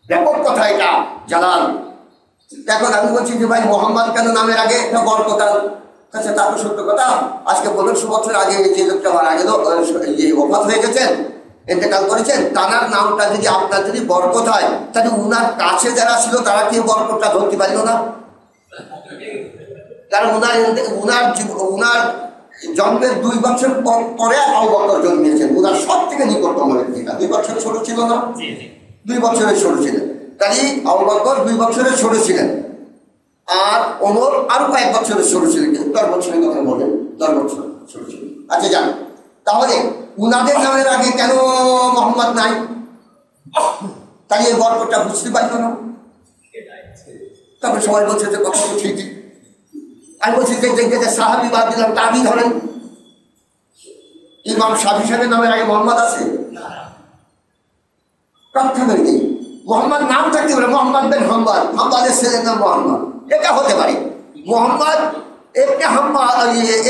ব্যাপক কথা এটা জালাল। এখন আমি বলছি যে ভাই মোহাম্মদ কেন নামের আগে একটা বরকত? আচ্ছা তা তো সত্য কথা। আজকে 1500 বছর আগে যে লোকটা আমার আগে ওফাত হয়ে গেছেন, ইন্তেকাল করেছেন, তার নামটা যদি আপনার যদি বরকত হয়, তাহলে উনার কাছে যারা ছিল তারা কি বরকতটা ধরতে পারল না? কারণ উনার জন্মের 2 বছর পরে আবু বকর জন্মিয়েছেন, উনার সব থেকে নিকটতম ব্যক্তিটা। 2 বছরের ছোট ছিল না? 2 বছরের ছোট ছিলেন। তাই আবু বকর 2 বছরের ছোট ছিলেন, আর ওমর আরো কয়েক বছরের ছোট ছিলেন। 10 বছরের কথা বলেন, 10 বছর ছোট ছিলেন। আচ্ছা যান, তাহলে উনাদের নামের আগে কেন মোহাম্মদ নাই? তাই এই বরকতটা বুঝতে পারল না। তারপরে সবাই বলছে যে কথা তো ঠিকই। আমি বলছি যে সাহাবি বাদ দিলাম, তাবি ধরেন। ইমাম শাফি সাহেবের নামের আগে মোহাম্মদ আছে? কথা নেই। মোহাম্মদ নাম থাকতে পারে, মোহাম্মদ বিন হাম্বাল, হাম্বালের ছেলের নাম মোহাম্মদ, এটা হতে পারে। মোহাম্মদ একটা হাম্বাল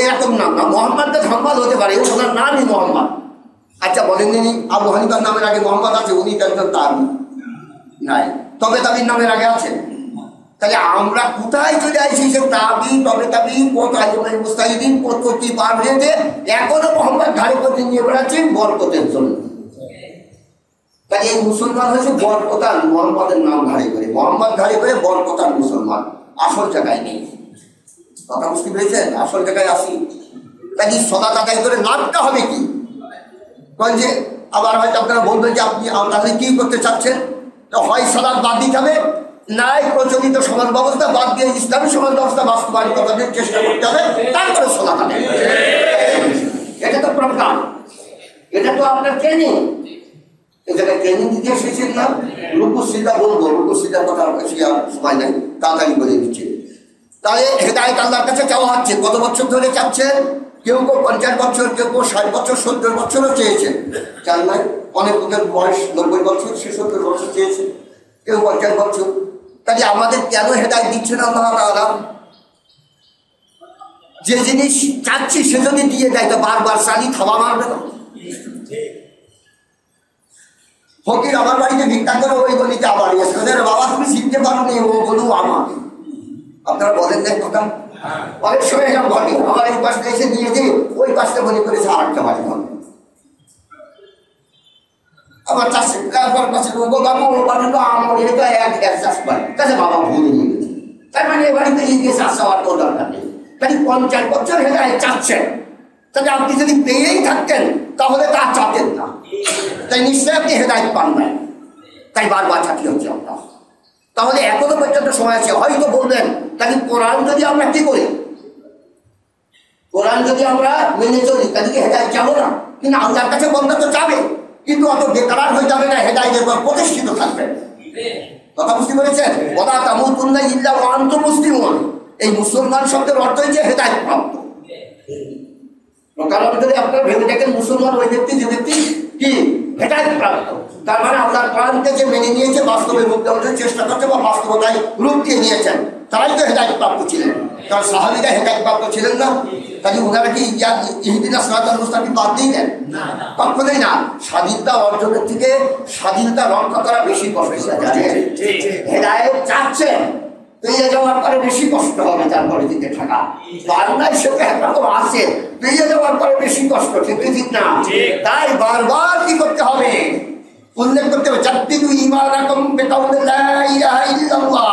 এরকম নাম না, মোহাম্মদ বিন হাম্বাল হতে পারে, ওনার নামই মোহাম্মদ। আচ্ছা বলেন নি আবু হানিফার নামের আগে মোহাম্মদ আছে? উনি একজন তাবি নাই, তবে তাবির নামের আগে আছে। তাহলে আমরা কোথায় চলে আসি? সে তাবি, তবে তাবি, কত আইমাই মুস্তাহিদিন, কত কি পার হয়েছে, এখনো মোহাম্মদ ঘাড়ে করে নিয়ে বেড়াচ্ছেন বরকতের জন্য। তাহলে এই মুসলমান হয়েছে বরকতার মোহাম্মদের নাম ধারে করে, মোহাম্মদ ধারে করে বরকতার মুসলমান, আসল জায়গায় নেই। কথা বুঝতে পেরেছেন? আসল জায়গায় আসি তাই সলাত আদায় করে লাভটা হবে কি? কারণ যে আবার হয়তো আপনারা বলবেন যে আপনি তাহলে কি করতে চাচ্ছেন, তো হয় সালাত বাদ দিতে হবে, নাই প্রচলিত সমাজ ব্যবস্থা বাদ দিয়ে ইসলামী সমাজ ব্যবস্থা বাস্তবায়ন করার চেষ্টা করতে হবে, তারপরে সালাত আদায়। এটা তো প্রোগ্রাম, এটা তো আপনার ট্রেনিং। এই জায়গায় ট্রেনিং দিতে এসেছেন না। রুকু সিজদা বলবো, রুকু সিজদার কথা বেশি আর সময় নাই, তাড়াতাড়ি বলে দিচ্ছে। তাহলে হেদায়েত আল্লাহর কাছে চাওয়া হচ্ছে। কত বছর ধরে চাচ্ছেন? কেউ কেউ 50 বছর, কেউ কেউ 60 বছর, 70 বছরও চেয়েছেন, চান নাই। অনেক লোকের বয়স 90 বছর, 70 বছর চেয়েছে, কেউ 50 বছর। তাহলে আমাদের কেন হেদায়েত দিচ্ছেন আল্লাহ তাআলা? যে জিনিস চাচ্ছি সে যদি দিয়ে দেয় তো বারবার চালি থাবা মারবে না। ফকির আমার বাড়িতে ভিক্ষা করে ওই গলিতে আবার এসে বাবা তুমি শিখতে পারো নি, ও বলু আমার। আপনারা বলেন না কথা? অনেক সময় এরকম ঘটে, আমার এই পাশটা এসে নিয়ে যে ওই পাশটা মনে করেছে আর একটা বাড়ি হবে। আবার চাষে পাশে বাবু ও বাড়ি তো আমার এটা এক চাষ বাড়ি, তাহলে বাবা ভুলে নিয়ে গেছে। তার মানে এ বাড়িতে গিয়ে চাষ চাওয়ার কোনো দরকার নেই। তাই 50 বছর হেদায়েত চাচ্ছেন, তাহলে আপনি যদি পেয়েই থাকতেন তাহলে তা চাতেন না, তাই নিশ্চয়ই আপনি হেদায়েত পান নাই, তাই বারবার চাকরি হচ্ছে আপনার। তাহলে এখনো পর্যন্ত সময় আছে। হয়তো বলবেন তাহলে কোরআন যদি আমরা কি করি, কোরআন যদি আমরা মেনে চলি তাহলে কি হেদায়েত যাবো না? কিন্তু আল্লাহর কাছে বন্ধা তো যাবে, কিন্তু অত বেকার হয়ে যাবে না, হেদায়েতের পর প্রতিষ্ঠিত থাকবে। কথা বুঝতে পেরেছেন? ওয়ালা তামুতুন্না ইল্লা ওয়া আনতুম মুসলিমুন। এই মুসলমান শব্দের অর্থ হচ্ছে হেদায়েত প্রাপ্ত। কারণ যদি আপনারা ভেবে দেখেন মুসলমান ওই ব্যক্তি যে ব্যক্তি কি হেদায়েত প্রাপ্ত, তার মানে আল্লাহর কোরআনকে যে মেনে নিয়েছে, বাস্তবে রূপ দেওয়ার চেষ্টা করছে বা বাস্তবতায় রূপ দিয়ে নিয়েছেন, তারাই তো হেদায়েত প্রাপ্ত ছিলেন। কারণ সাহাবীরা হেদায়েত প্রাপ্ত ছিলেন না, তাহলে ওনারা কি ইহদিনাস সিরাতাল মুস্তাকিম বাদ দিলেন? কখনোই না। স্বাধীনতা অর্জনের থেকে স্বাধীনতা রক্ষা করা বেশি কষ্ট। হেদায়েত চাচ্ছেন, পেয়ে যাওয়ার পরে বেশি কষ্ট হবে, তারপরে দিকে থাকা বাংলায় সেটা একরকম আছে, পেয়ে যাওয়ার পরে বেশি কষ্ট, ঠিক না? তাই বারবার কি করতে হবে? উল্লেখ করতে হবে জাদ্দিদু ঈমানাকুম বিকাউলি লা ইলাহা ইল্লাল্লাহ।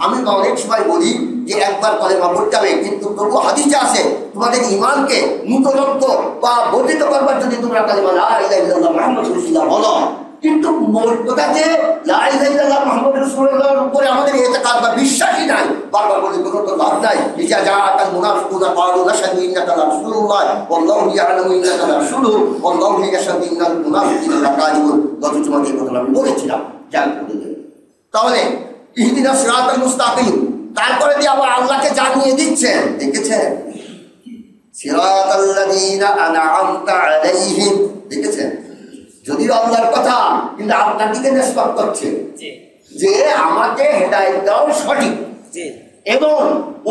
আমি অনেক সময় বলি যে একবার কলেমা পড়তে হবে, কিন্তু তবু হাদিসে আছে তোমাদের ঈমানকে নূতনত্ব বা বর্ধিত করবার জন্য তোমরা কলেমা লা ইলাহা ইল্লাল্লাহ মুহাম্মাদুর রাসূলুল্লাহ বলো। কিন্তু মূল কথা যে লা ইলাহা ইল্লাল্লাহ মুহাম্মাদুর রাসূলুল্লাহর উপরে আমাদের ইতিকাদ বা বিশ্বাসই নাই, বারবার বলে কোনো তো লাভ নাই। ইজা জাআকাল মুনাফিকুনা ক্বালু নাশহাদু ইন্নাকা লারাসূলুল্লাহ ওয়াল্লাহু ইয়ালামু ইন্নাকা লারাসূলুহু ওয়াল্লাহু ইয়াশহাদু ইন্নাল মুনাফিকিনা লাকাযিবুন। গত জুমাতে এই কথা আমি বলেছিলাম, জানতে হবে। তাহলে ইহদিনাস সিরাতাল মুস্তাকিম, তারপরে দিয়ে আবার আল্লাহকে জানিয়ে দিচ্ছেন, দেখেছেন সিরাতাল্লাযীনা আনআমতা আলাইহিম, দেখেছেন যদিও আল্লাহর কথা, কিন্তু আপনার দিকে নিষ্পাত করছে যে আমাকে হেদায়েত দাও সঠিক, এবং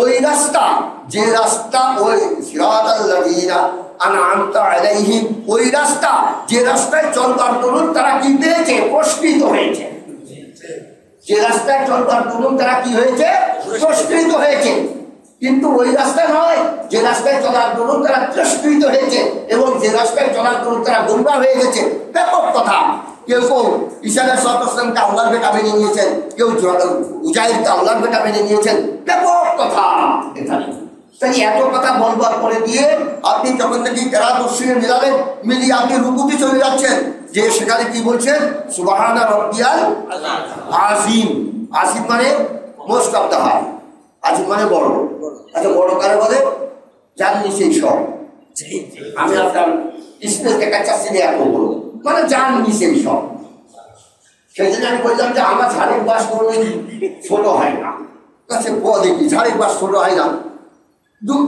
ওই রাস্তা যে রাস্তা ওই সিরাতাল্লাযীনা আনআমতা আলাইহিম, ওই রাস্তা যে রাস্তায় চলবার দরুন তারা কি পেয়েছে? পুরস্কৃত হয়েছে। যে রাস্তায় চলবার দরুন তারা কি হয়েছে? পুরস্কৃত হয়েছে। কিন্তু ওই রাস্তা নয় যে রাস্তায় চলার দরুন তারা পুরস্কৃত হয়েছে, এবং যে রাস্তায় চলার দরুন তারা গুমরাহ হয়ে গেছে। ব্যাপক কথা। কেউ কেউ ঈসা আলাইহিস সালামকে আল্লাহর বেটা মেনে নিয়েছেন, কেউ উজাইরকে আল্লাহর বেটা মেনে নিয়েছেন। ব্যাপক কথা এখানে। তাই এত কথা বলবার পরে দিয়ে আপনি যখন থেকে কেরাত তফসিরে মিলাবেন, মিলিয়ে আপনি রুকুতে চলে যাচ্ছেন, যে সেখানে কি বলছেন? সুবহানা রাব্বিয়াল আযীম। আযীম মানে মোস্ট অফ দ্য হাই, আযীম মানে বড়। আচ্ছা বড় কারে বলে? যার নিচেই সব। আমি আপনার স্পেস দেখা চাচ্ছি না, এত বড় মানে যার নিচেই সব। সেই জন্য আমি বললাম যে আমার ঝাড়ের বাস কোনো ছোট হয় না। আচ্ছা দেখি ঝাড়ের বাস ছোট হয় না,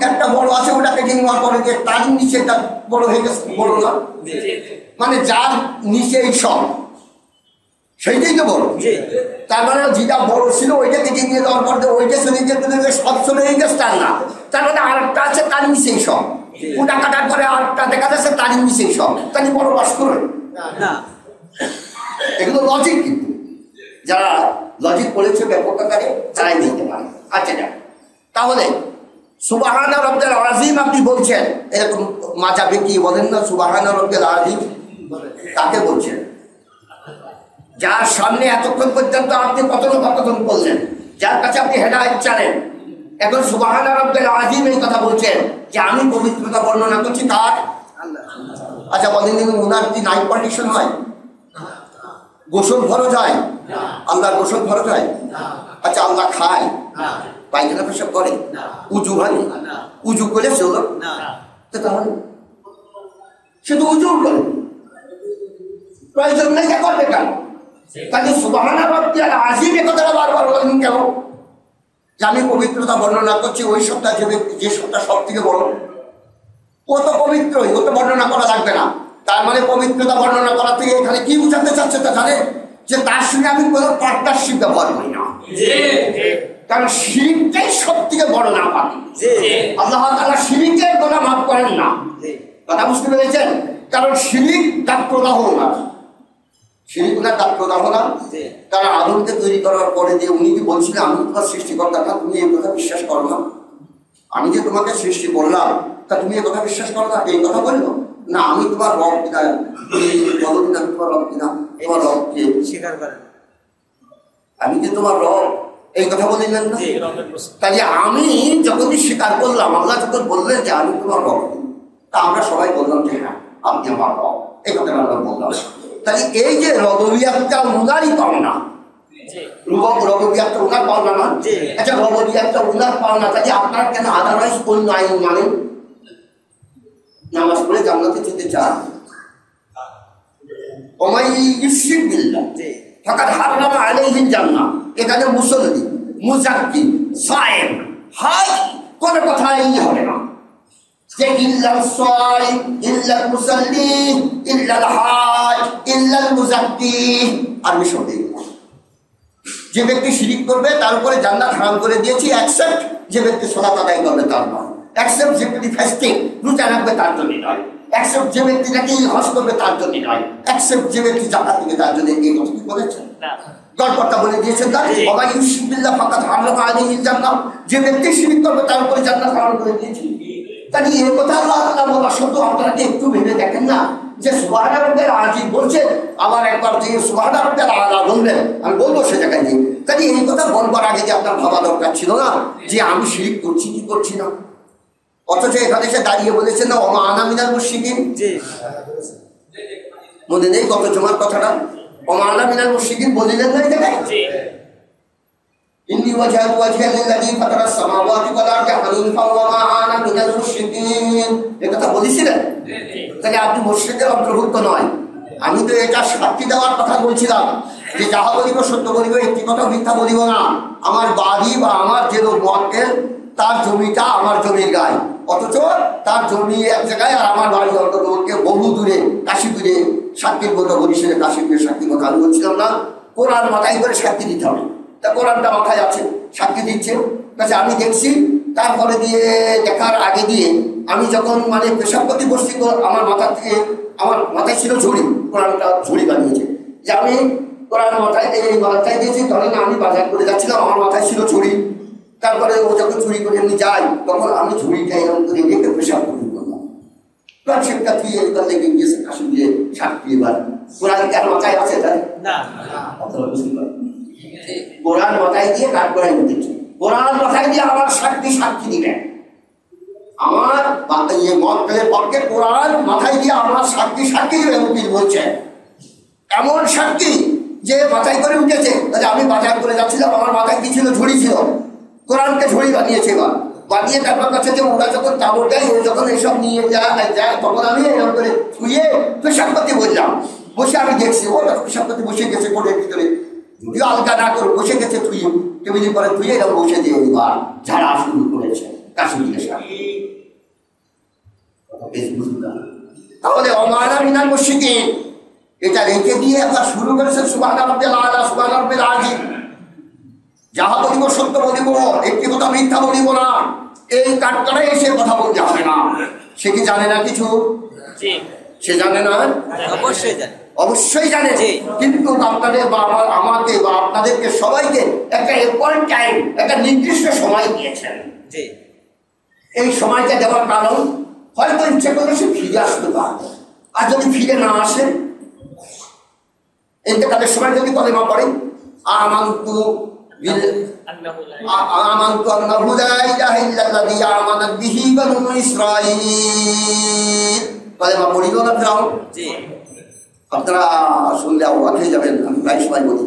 একটা বড় আছে ওটাকে নেওয়ার পরে যে তার নিচে বড় হয়ে গেছে, বড় না মানে যার নিচেই সব, সেইটাই তো বড়। তার মানে যেটা বড় ছিল ওইটাকে নিয়ে দেওয়ার পর ওইটা চলে যেতে সব চলে গেছে, তার না। তার মানে আরেকটা আছে তার নিচেই সব, ওটা কাটার পরে আরেকটা দেখা যাচ্ছে তার নিচেই সব, তাহলে বড় বাস করে না। এগুলো লজিক, কিন্তু যারা লজিক পড়েছে ব্যাপক আকারে তারাই নিতে পারে। আচ্ছা যাক, তাহলে সুবহানা রাব্বিল আযীম আপনি বলছেন, এরকম মাজাবে কি বলেন না সুবহানা রাব্বিল আযীম, কাকে বলছেন? যার সামনে এতক্ষণ পর্যন্ত আপনি কথোপকথন করলেন, যার কাছে আপনি হেদায়েত চালেন, এখন সুবহানা রাব্বিল আযীম এই কথা বলছেন যে আমি পবিত্রতা বর্ণনা করছি কার? আচ্ছা বলেন, ওনার কি নাইট পার্টিশন হয়? গোসল ফরজ হয়? আল্লাহর গোসল ফরজ হয়? আচ্ছা আল্লাহ খায়? পায়খানা পেশাব করে? উজু হয়? উজু করে চলো তাহলে সে তো উজু করে, প্রয়োজন নেই করবে কেন? কাজে সুবহানা রাব্বিল আযীম এ কথাটা বারবার বলেন কেন? যে আমি পবিত্রতা বর্ণনা করছি ওই সপ্তাহ যে সপ্তাহ সব থেকে বড়, ও তো পবিত্রই, ও তো বর্ণনা করা লাগবে না। তার মানে পবিত্রতা বর্ণনা করা থেকে এখানে কি বুঝাতে চাচ্ছে তা জানে? যে তার সঙ্গে আমি কোনো পার্টনারশিপ ব্যবহার করি না, কারণ শিরকটাই সব থেকে বড় না পাবি। আল্লাহ তাআলা শিরকের গুনাহ মাফ করেন না, কথা বুঝতে পেরেছেন? কারণ শিরিক দাঁত প্রদাহ না, শিরিক না দাঁত প্রদাহ না। তারা আদমকে তৈরি করার পরে যে উনি কি বলছিলেন আমি তোমার সৃষ্টিকর্তা না, তুমি এই কথা বিশ্বাস করো না? আমি যে তোমাকে সৃষ্টি করলাম তা তুমি এই কথা বিশ্বাস করো না? এই কথা বললো না, আমি তোমার রব কিনা, বলো কিনা তোমার রব কিনা, তোমার রবকে স্বীকার করেন, আমি যে তোমার রব এই কথা বলিলেন না? কাজে আমি যখনই স্বীকার করলাম, আল্লাহ যখন বললেন যে আমি তোমার রব, তা আমরা সবাই বললাম যে হ্যাঁ আপনি আমার রব, এই কথা আমরা বললাম। তাহলে এই যে রববিয়াতটা উনারই পাওনা, রববিয়াতটা উনার পাওনা না? আচ্ছা রববিয়াতটা উনার পাওনা, তাহলে আপনার কেন আদারওয়াইজ অন্য আইন মানেন? নামাজ পড়ে জান্নাতে যেতে চান, ওমাই ইউশরিক বিল্লাহ ফাকাদ হারামা আলাইহিল জান্নাহ, এখানে মুসল্লি, মুজাক্কি, সায়েম, হাই কোন কথাই হবে না যে ইল্লাল সাইম, ইল্লাল মুসাল্লি, ইল্লাল হাজ, ইল্লাল মুজাক্কি, আরবি শব্দ। যে ব্যক্তি শিরিক করবে তার উপরে জান্নাত হারাম করে দিয়েছি, অ্যাকসেপ্ট যে ব্যক্তি সালাত আদায় করবে তার নয়, অ্যাকসেপ্ট যে ব্যক্তি ফাস্টিং রোজা রাখবে তার জন্য নয়, অ্যাকসেপ্ট যে ব্যক্তি নাকি হজ করবে তার জন্য নয়, অ্যাকসেপ্ট যে ব্যক্তি যাকাত দিবে তার জন্য। এই কথা কি বলেছেন? গল্পটা বলে দিয়েছেন তার ওয়া ইউশরিক বিল্লাহ ফাকাদ হারামা আলাইহিল জান্নাহ, যে ব্যক্তি শিরিক করবে তার উপরে জান্নাত হারাম করে দিয়েছি। তাহলে এই কথা আল্লাহ তাআলা বলা সত্ত্বেও আপনারা কি একটু ভেবে দেখেন না যে সুবহানা রাব্বিল আযীম বলছেন, আবার একবার যে সুবহানা রাব্বিল আলা বললেন, আমি বলবো সে জায়গায় গিয়ে। তাহলে এই কথা বলবার আগে যে আপনার ভাবা দরকার ছিল না যে আমি শিরিক করছি কি করছি না? অথচ এখানে সে দাঁড়িয়ে বলেছেন না ওমা আনা মিনাল মুশরিকিন, মনে নেই গত জুমার কথাটা? ওমা আনা মিনাল মুশরিকিন বলিলেন না এই জায়গায়? ইন্নী ওয়াজহাতু ওয়াজহিয়া লিল্লাযী ফাতারাস সামাওয়াতি ওয়াল আরদি হানিফান ওয়া মা আনা মিনাল মুশরিকিন, এই কথা বলেছিলেন। তাহলে আপনি মুশরিকের অন্তর্ভুক্ত নয়। আমি তো এটা সাক্ষী দেওয়ার কথা বলছিলাম যে যাহা বলিব সত্য বলিব, একটি কথা মিথ্যা বলিব না। আমার বাড়ি বা আমার যে লোক মক্কেল তার জমিটা আমার জমির গায়ে, অথচ তার জমি এক জায়গায় আর আমার বাড়ি অন্ততকে বহু দূরে, কাশীপুরে, সাক্ষীর মতো বরিশালে কাশীপুরে সাক্ষীর মতো। আমি বলছিলাম না কোরআন মাথায় করে সাক্ষী দিতে হবে, তা কোরআনটা মাথায় আছে, সাক্ষী দিচ্ছে। কাছে আমি দেখছি, তারপরে দিয়ে দেখার আগে দিয়ে আমি যখন মানে পেশাব করতে বসছি, আমার মাথার থেকে, আমার মাথায় ছিল ঝুড়ি, কোরআনটা ঝুড়ি বানিয়েছে যে আমি কোরআন মাথায় এই মাথায় দিয়েছি। ধরেন আমি বাজার করে যাচ্ছিলাম, আমার মাথায় ছিল ঝুড়ি, তারপরে ও যখন চুরি করে এমনি যায় তখন আমি ঝুড়িটা এরকম করে রেখে পেশাব করতে করলাম। সেটা তুই এবার লেগে গিয়েছে কাশি দিয়ে সাক্ষী। এবার কোরআন কেন মাথায় আছে তাই না? কোরআন মাথায় দিয়ে তারপরে উঠেছে, কোরআন মাথায় দিয়ে আমার সাক্ষী দিবেন। আমার মক্কেলের পক্ষে কোরআন মাথায় দিয়ে আমার সাক্ষী দিবেন বলছেন, এমন সাক্ষী যে মাথায় করে উঠেছে। তাহলে আমি বাজার করে যাচ্ছিলাম, আমার মাথায় কি ছিল? ঝুড়ি ছিল। কোরআনকে ঝুড়ি বানিয়েছে, এবার বানিয়ে তারপর কাছে যে ওরা যখন তাবর দেয়, ও যখন এসব নিয়ে যায় তখন আমি এরকম করে ছুঁয়ে পেশাব করতে বললাম। বসে আমি দেখছি ও তখন পেশাব করতে বসে গেছে কোর্টের ভিতরে, যদিও আলগা না করে বসে গেছে ধুয়ে, টেবিলে পরে ধুয়ে এরকম বসে দিয়ে এবার ঝাড়া শুরু করেছে কাশ্মীরের সাথে। তাহলে ওমানা মিনাল মুশরিকিন এটা রেখে দিয়ে একবার শুরু করেছেন সুবহানা রাব্বিল আলা, সুবহানা রাব্বিল আযীম। যাহা বলিব সত্য বলিব, একটি কথা মিথ্যা বলিব না। এই কাঠকারে এসে কথা বলতে হবে না। সে কি জানে না কিছু? সে জানে না? অবশ্যই জানে, অবশ্যই জানে। কিন্তু আপনাদের বা আমাকে বা আপনাদেরকে সবাইকে একটা অ্যাপয়েন্ট টাইম, একটা নির্দিষ্ট সময় দিয়েছেন। এই সময়টা দেওয়ার কারণ হয়তো ইচ্ছে করলে সে ফিরে আসতে পারবে, আর যদি ফিরে না আসে ইন্তেকালের সময় যদি কলেমা পড়ে আমানতু আন্নাহু লা ইলাহা ইল্লাল্লাযী আমানাত বিহি বানু ইসরাঈল, কলেমা পড়িল না ফেরাউন? জি। আপনারা শুনলে অবাক হয়ে যাবেন। আমি প্রায় সময় বলি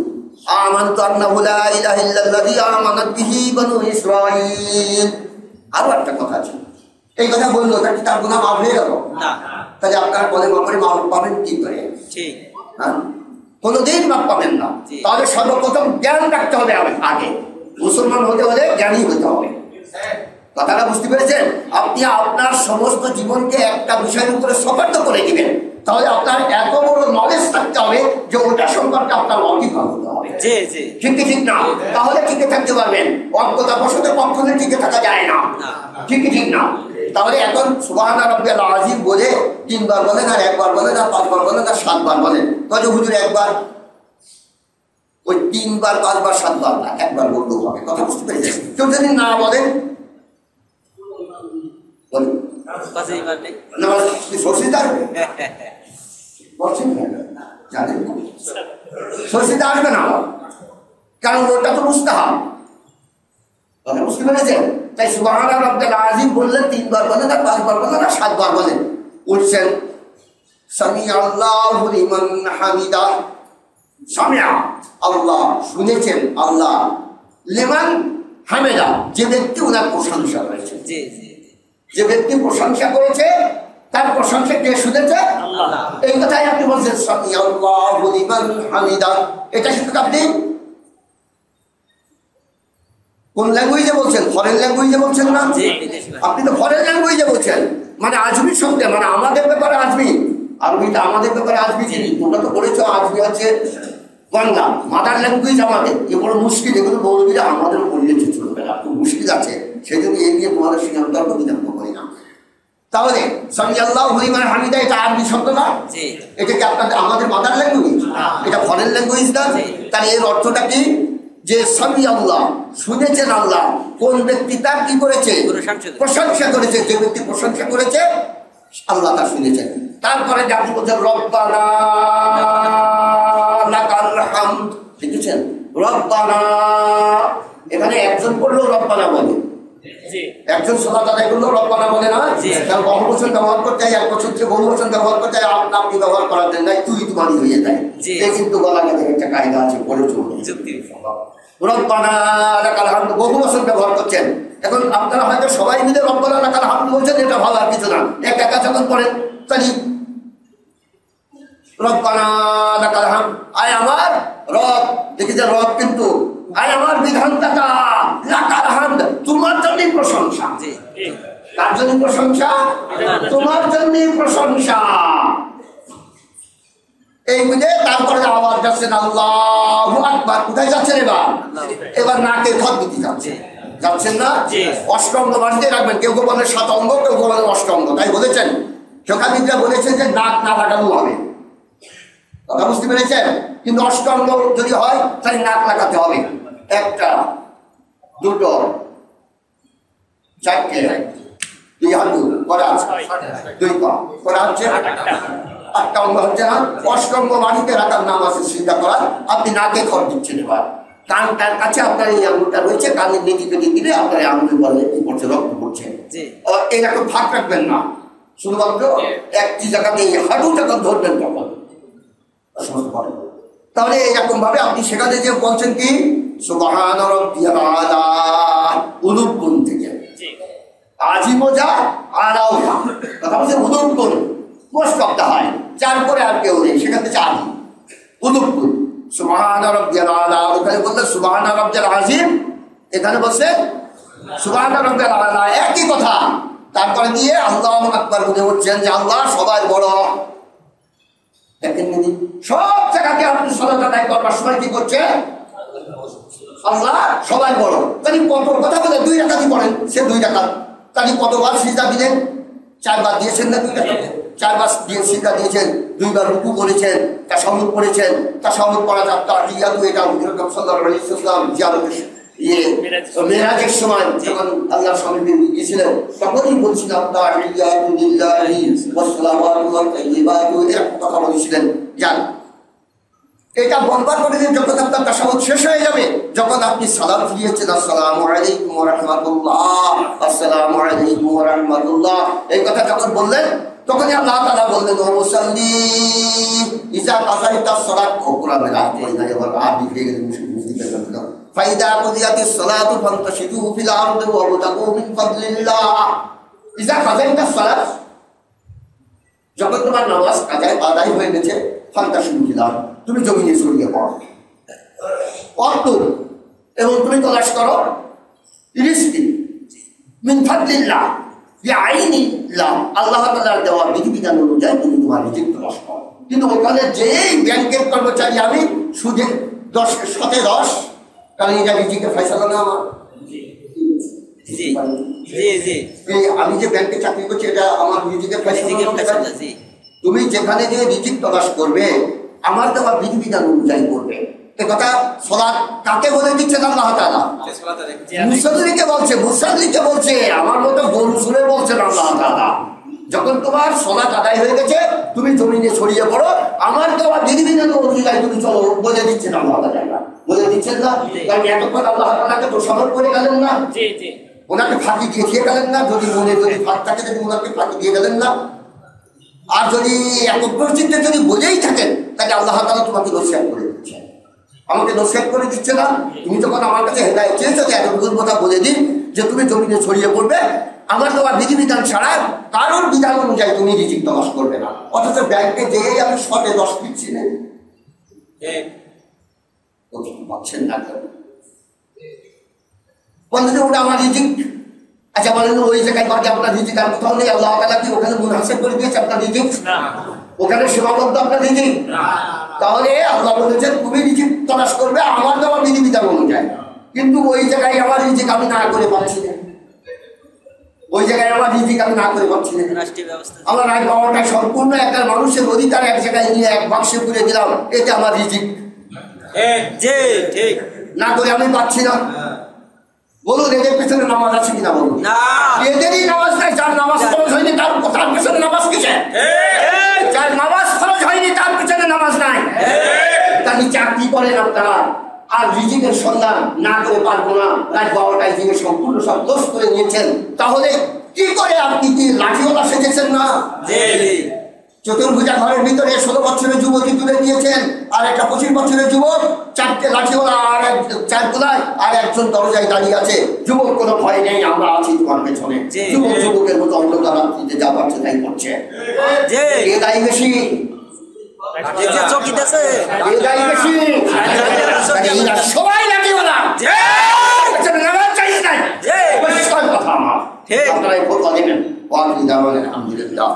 আমানতু আন্নাহু লা ইলাহা ইল্লাল্লাযী আমানাত বিহি বানু ইসরাঈল। আরো একটা কথা আছে, এই কথা বললো তার কি তার গুনাহ মাফ হয়ে গেল? না। তাহলে আপনারা কলেমা পড়ে মাফ পাবেন কি করে? ঠিক। হ্যাঁ, কোনোদিন মাপ পাবেন না। তাহলে সর্বপ্রথম জ্ঞান রাখতে হবে আগে। মুসলমান হতে হলে জ্ঞানী হতে হবে। কথাটা বুঝতে পেরেছেন? আপনি আপনার সমস্ত জীবনকে একটা বিষয়ের উপরে সতর্ক করে দিবেন, তাহলে আপনার এত বড় নলেজ থাকতে হবে যে ওটা সম্পর্কে আপনার অভিজ্ঞতা হতে হবে। ঠিক কি ঠিক না? তাহলে টিকে থাকতে পারবেন। অজ্ঞতা বশত কখনো টিকে থাকা যায় না। ঠিক কি ঠিক না? তাহলে এখন সুবহানা রাব্বিয়াল আযীম বলে 3 বার বলেন, আর 1 বার বলেন, আর 5 বার বলেন, আর 7 বার বলেন। তাহলে হুজুর 1 বার, ওই 3 বার 5 বার 7 বার না, 1 বার বললেও হবে। কথা বুঝতে পেরেছেন? কেউ যদি না বলেন বলুন না, সরষিদা বলছেন জানেন সরষিদা আসবে না, কারণ ওটা তো মুস্তাহাব। কথা বুঝতে পেরেছেন? তাই সুবহানা রাব্বিয়াল আযীম বললেন 3 বার বলেন, আর 5 বার বলেন, আর 7 বার বলেন। উঠছেন সামিআল্লাহু লিমান হামিদা, সামিআ আল্লাহ, শুনেছেন আল্লাহ, লিমান হামিদা যে ব্যক্তি ওনার প্রশংসা করেছে। জি জি। যে ব্যক্তি প্রশংসা করেছে তার প্রশংসা কে শুনেছে? আল্লাহ। এই কথাই আপনি বলছেন সামিআল্লাহু লিমান হামিদা। এটা শিখতে আপনি কোন ল্যাঙ্গুয়েজে বলছেন? ফরেন ল্যাঙ্গুয়েজে বলছেন না? আপনি তো ফরেন ল্যাঙ্গুয়েজে বলছেন, মানে আজমি শব্দে, মানে আমাদের ব্যাপারে আজমি। আরবিটা আমাদের ব্যাপারে আজমি জিনিস। তোমরা তো বলেছ আজমি হচ্ছে বাংলা, মাদার ল্যাঙ্গুয়েজ আমাদের। এ বড় মুশকিল, এগুলো বলবিরা আমাদেরও পড়িয়েছে ছোটবেলা, খুব মুশকিল আছে। সেই জন্য এই নিয়ে তোমাদের সঙ্গে আমি তর্ক বিতর্ক করি না। তাহলে সামিআল্লাহু লিমান হামিদা এটা আরবি শব্দ না? এটা কি আপনাদের আমাদের মাদার ল্যাঙ্গুয়েজ? এটা ফরেন ল্যাঙ্গুয়েজ না? তাহলে এর অর্থটা কি? যে সামিআল্লাহ, শুনেছেন আল্লাহ, কোন ব্যক্তি তার কি করেছে? প্রশংসা করেছে। যে ব্যক্তি প্রশংসা করেছে আল্লাহ তা শুনেছেন। তারপরে যে আপনি বলছেন রব্বানা লাকাল হামদ, দেখেছেন? রব্বানা, এখানে একজন পড়লেও রব্বানা বলে, একজন সালাত আদায় করলেও রব্বানা বলে না। কারণ বহুবচন ব্যবহার করতে হয়, এক বছর থেকে বহুবচন ব্যবহার করতে হয়, আপনি ব্যবহার করার জন্য তুই তোমারই হয়ে যায়। এই কিন্তু গলা কাছে একটা কায়দা আছে, পড়ে চলবে। রব্বানা লাকাল হামদ বহু বছর ব্যবহার করছেন। এখন আপনারা হয়তো সবাই মিলে রব্বানা লাকাল হামদ বলছেন, এটা ভালো, আর কিছু না। একটা কাজ যখন করেন তাহলে রব্বানা লাকাল হামদ, আয় আমার রব, দেখি যে রব কিন্তু আয় আমার বিধানদাতা, লাকাল হামদ, তোমার জন্যই প্রশংসা। কার জন্য প্রশংসা? তোমার জন্যই প্রশংসা। এই বুঝে তারপরে আওয়াজ যাচ্ছেন আল্লাহু আকবার। কোথায় যাচ্ছেন এবার? এবার নাকে খত দিতে যাচ্ছেন না? অষ্টঙ্গ বাঁধতে রাখবেন। কেউ কেউ বলে 7 অঙ্গ, কেউ কেউ বলে অষ্টঙ্গ। তাই বলেছেন, শিক্ষাবিদরা বলেছেন যে নাক না লাগানো হবে। কথা বুঝতে পেরেছেন? কিন্তু অষ্টঙ্গ যদি হয় তাহলে নাক লাগাতে হবে। 1টা 2টো 4টে 2 হাঁটু করা আছে, 2 পা করা হচ্ছে, 8টা অঙ্গ হচ্ছে না? অষ্টঙ্গ বাড়িতে রাখার নাম আছে সিজদা করা। আপনি নাকে খড় দিচ্ছেন। এবার কানটার কাছে আপনার এই আঙুলটা রয়েছে, কানের নিচে কেটে দিলে আপনার এই আঙুল বলে কি করছে, রক্ত পড়ছে। এইরকম ফাঁক রাখবেন না, শুধুমাত্র একটি জায়গাতে হাঁটুটাকে ধরবেন তখন। তাহলে এরকম ভাবে আপনি সেখানে যে বলছেন কি সুবহানা রাব্বিয়াল আলা, উলুব গুণ থেকে আজিমও যা আলাও যা। কথা বলছে উলুব গুণ মোস্ট অফ দা হয়, যার পরে আর কেউ নেই, সেখান থেকে আদি উলুব গুণ। সুবহানা রাব্বিয়াল আলা, ওখানে বলতে সুবহানা রাব্বিয়াল আযীম, এখানে বলছে সুবহানা রাব্বিয়াল আলা, একই কথা। তারপরে দিয়ে আল্লাহু আকবার বলে উঠছেন যে আল্লাহ সবার বড়। দেখেন সব জায়গাতে আপনি সালাত আদায় করবার সময় কি করছে? আল্লাহ সবাই বড়। তাহলে কত কথা বলে 2 রাকাতই পড়েন, সে 2 রাকাত। তাহলে কতবার সিজদা দিলেন? 4 বার দিয়েছেন না? 2 রাকাতে 4 বার দিয়ে সিজদা দিয়েছেন, 2 বার রুকু করেছেন, তাশাহুদ পড়েছেন। তাশাহুদ পড়া যাক তাহিয়াতু, এটা রাসূল সাল্লাল্লাহু আলাইহি ওয়াসাল্লাম জিয়ারতের মেরাজের সময় যখন আল্লাহর সামনে গিয়েছিলেন তখনই বলছিলেন তাহিয়াতু লিল্লাহি ওয়াস সালাওয়াতু ওয়াত তাইয়্যিবাতু, এরকম কথা বলেছিলেন। যান এটা বলবার পরে যখন আপনার তাশাহুদ শেষ হয়ে যাবে, যখন আপনি সালাম ফিরিয়েছেন আসসালামু আলাইকুম ওয়া রাহমাতুল্লাহ, আসসালামু আলাইকুম ওয়া রাহমাতুল্লাহ, এই কথা যখন বললেন তখনই আল্লাহ তাআলা বললেন ও মুসাল্লি ইজা কাযাইতাস সালাত কোরআনের আয়াত পড়ে না, এবার আদি হয়ে গেলেন মুসলিম ফাইদা কুদিয়াতিস সালাতু ফান্তাশিদু ফিল আরদি ওয়াবতাগু মিন ফাদলিল্লাহ। ইজা কাযাইতাস সালাত, যখন তোমার নামাজ আদায় হয়ে গেছে, ফান্তাশিদু ফিল আরদি, তুমি জমিনে ছড়িয়ে পড়ো, অর্থ এবং তুমি তলাশ করো রিজকি মিন ফাদলিল্লাহ, বিআইনিল্লাহ, আল্লাহ তাআলার দেওয়া বিধিবিধান অনুযায়ী তুমি তোমার রিজিক তলাশ করো। কিন্তু ওখানে যেই ব্যাংকের কর্মচারী আমি সুদে 10 কারণ এটা রিজিকের ফয়সালা না আমার। আমি যে ব্যাংকে চাকরি করছি এটা আমার রিজিকের ফয়সালা। তুমি যেখানে যে রিজিক তলাশ করবে আমার দেওয়া বিধিবিধান অনুযায়ী করবে। এ কথা সালাত কাকে বলে দিচ্ছেন আল্লাহ তাআলা? মুসাল্লিকে বলছে, মুসাল্লিকে বলছে, আমার মতো গরু শুনে বলছেন আল্লাহ তাআলা। যখন তোমার সালাত আদায় হয়ে গেছে তুমি জমিনে ছড়িয়ে পড়ো, আমার দেওয়া বিধিবিধান অনুযায়ী তুমি চলো, বলে দিচ্ছেন আল্লাহ তাআলা। বলে দিচ্ছেন না? কারণ এতক্ষণ আল্লাহ তাআলাকে তো সমর্পণ করে গেলেন না, ওনাকে ফাঁকি দিয়ে গেলেন না। যদি মনে যদি ফাঁক থাকে যদি ওনাকে ফাঁকি দিয়ে গেলেন না। আর যদি একগ্রচিত্তে যদি বলেই থাকেন তাহলে আল্লাহ তাআলা তোমাকে নসিহত করে দিচ্ছেন, আমাকে নসিহত করে দিচ্ছে না। তুমি যখন আমার কাছে হেদায়েত চেয়েছো যে এতটুকুর কথা বলে দিন যে তুমি জমিনে ছড়িয়ে পড়বে, আমার দেওয়া বিধিবিধান ছাড়া কারোর বিধান অনুযায়ী তুমি রিজিক তলাশ করবে না। অথচ ব্যাংকে যেই আমি শতে 10 দিচ্ছি না, পাচ্ছেন না বন্ধু, ওটা আমার রিজিক। আচ্ছা বলেন ওই জায়গায় বাকি আপনার রিজিক আর কোথাও নেই? আল্লাহ তাআলা কি ওখানে মুনাসিব করে দিয়েছে আপনার রিজিক? ওখানে সীমাবদ্ধ আপনার রিজিক? তাহলে আল্লাহ বলেছেন তুমি রিজিক তলাশ করবে আমার দেওয়া বিধিবিধান অনুযায়ী। কিন্তু ওই জায়গায় আমার রিজিক আমি না করে পাচ্ছি না, ওই জায়গায় আমার রিজিক আমি না করে পাচ্ছি না। আমার রায় পাওয়াটা সম্পূর্ণ একটা মানুষের অধিকার, এক জায়গায় নিয়ে এক বাক্সে পুরে দিলাম, এটা আমার রিজিক। না করে আমি পাচ্ছি না। বলুন এদের পেছনে নামাজ আছে কিনা? বলুন এদেরই নামাজ নাই। যার নামাজ খরচ হয়নি তার পেছনে নামাজ কিসে? যার নামাজ খরচ হয়নি তার পেছনে নামাজ নাই। তাহলে চাকরি করেন আপনারা আর রিজিকের সন্ধান না করে পারবো না, রাত 12টায় জিনিস সম্পূর্ণ সব দোষ করে নিয়েছেন, তাহলে কি করে আপনি কি লাঠিওয়ালা সেজেছেন না? চতুর্ভুজা ঘরের ভিতরে 16 বছরের যুবতী তুলে নিয়েছেন, আর একটা 25 বছরের যুবক, 4টে লাঠিওয়ালা আর 4 গোলায়, আর একজন দরজায় দাঁড়িয়ে আছে। যুবক কোনো ভয় নেই, আমরা আছি তোমার পেছনে। যুবক যুবকের মতো অন্ধকার রাত্রিতে যা পাচ্ছে তাই করছে। এ দায়ী বেশি, সবাই লাঠিওয়ালা, নামাজ চাইছে নাই। কথা আমার আপনারা ফতোয়া দেবেন। আলহামদুলিল্লাহ।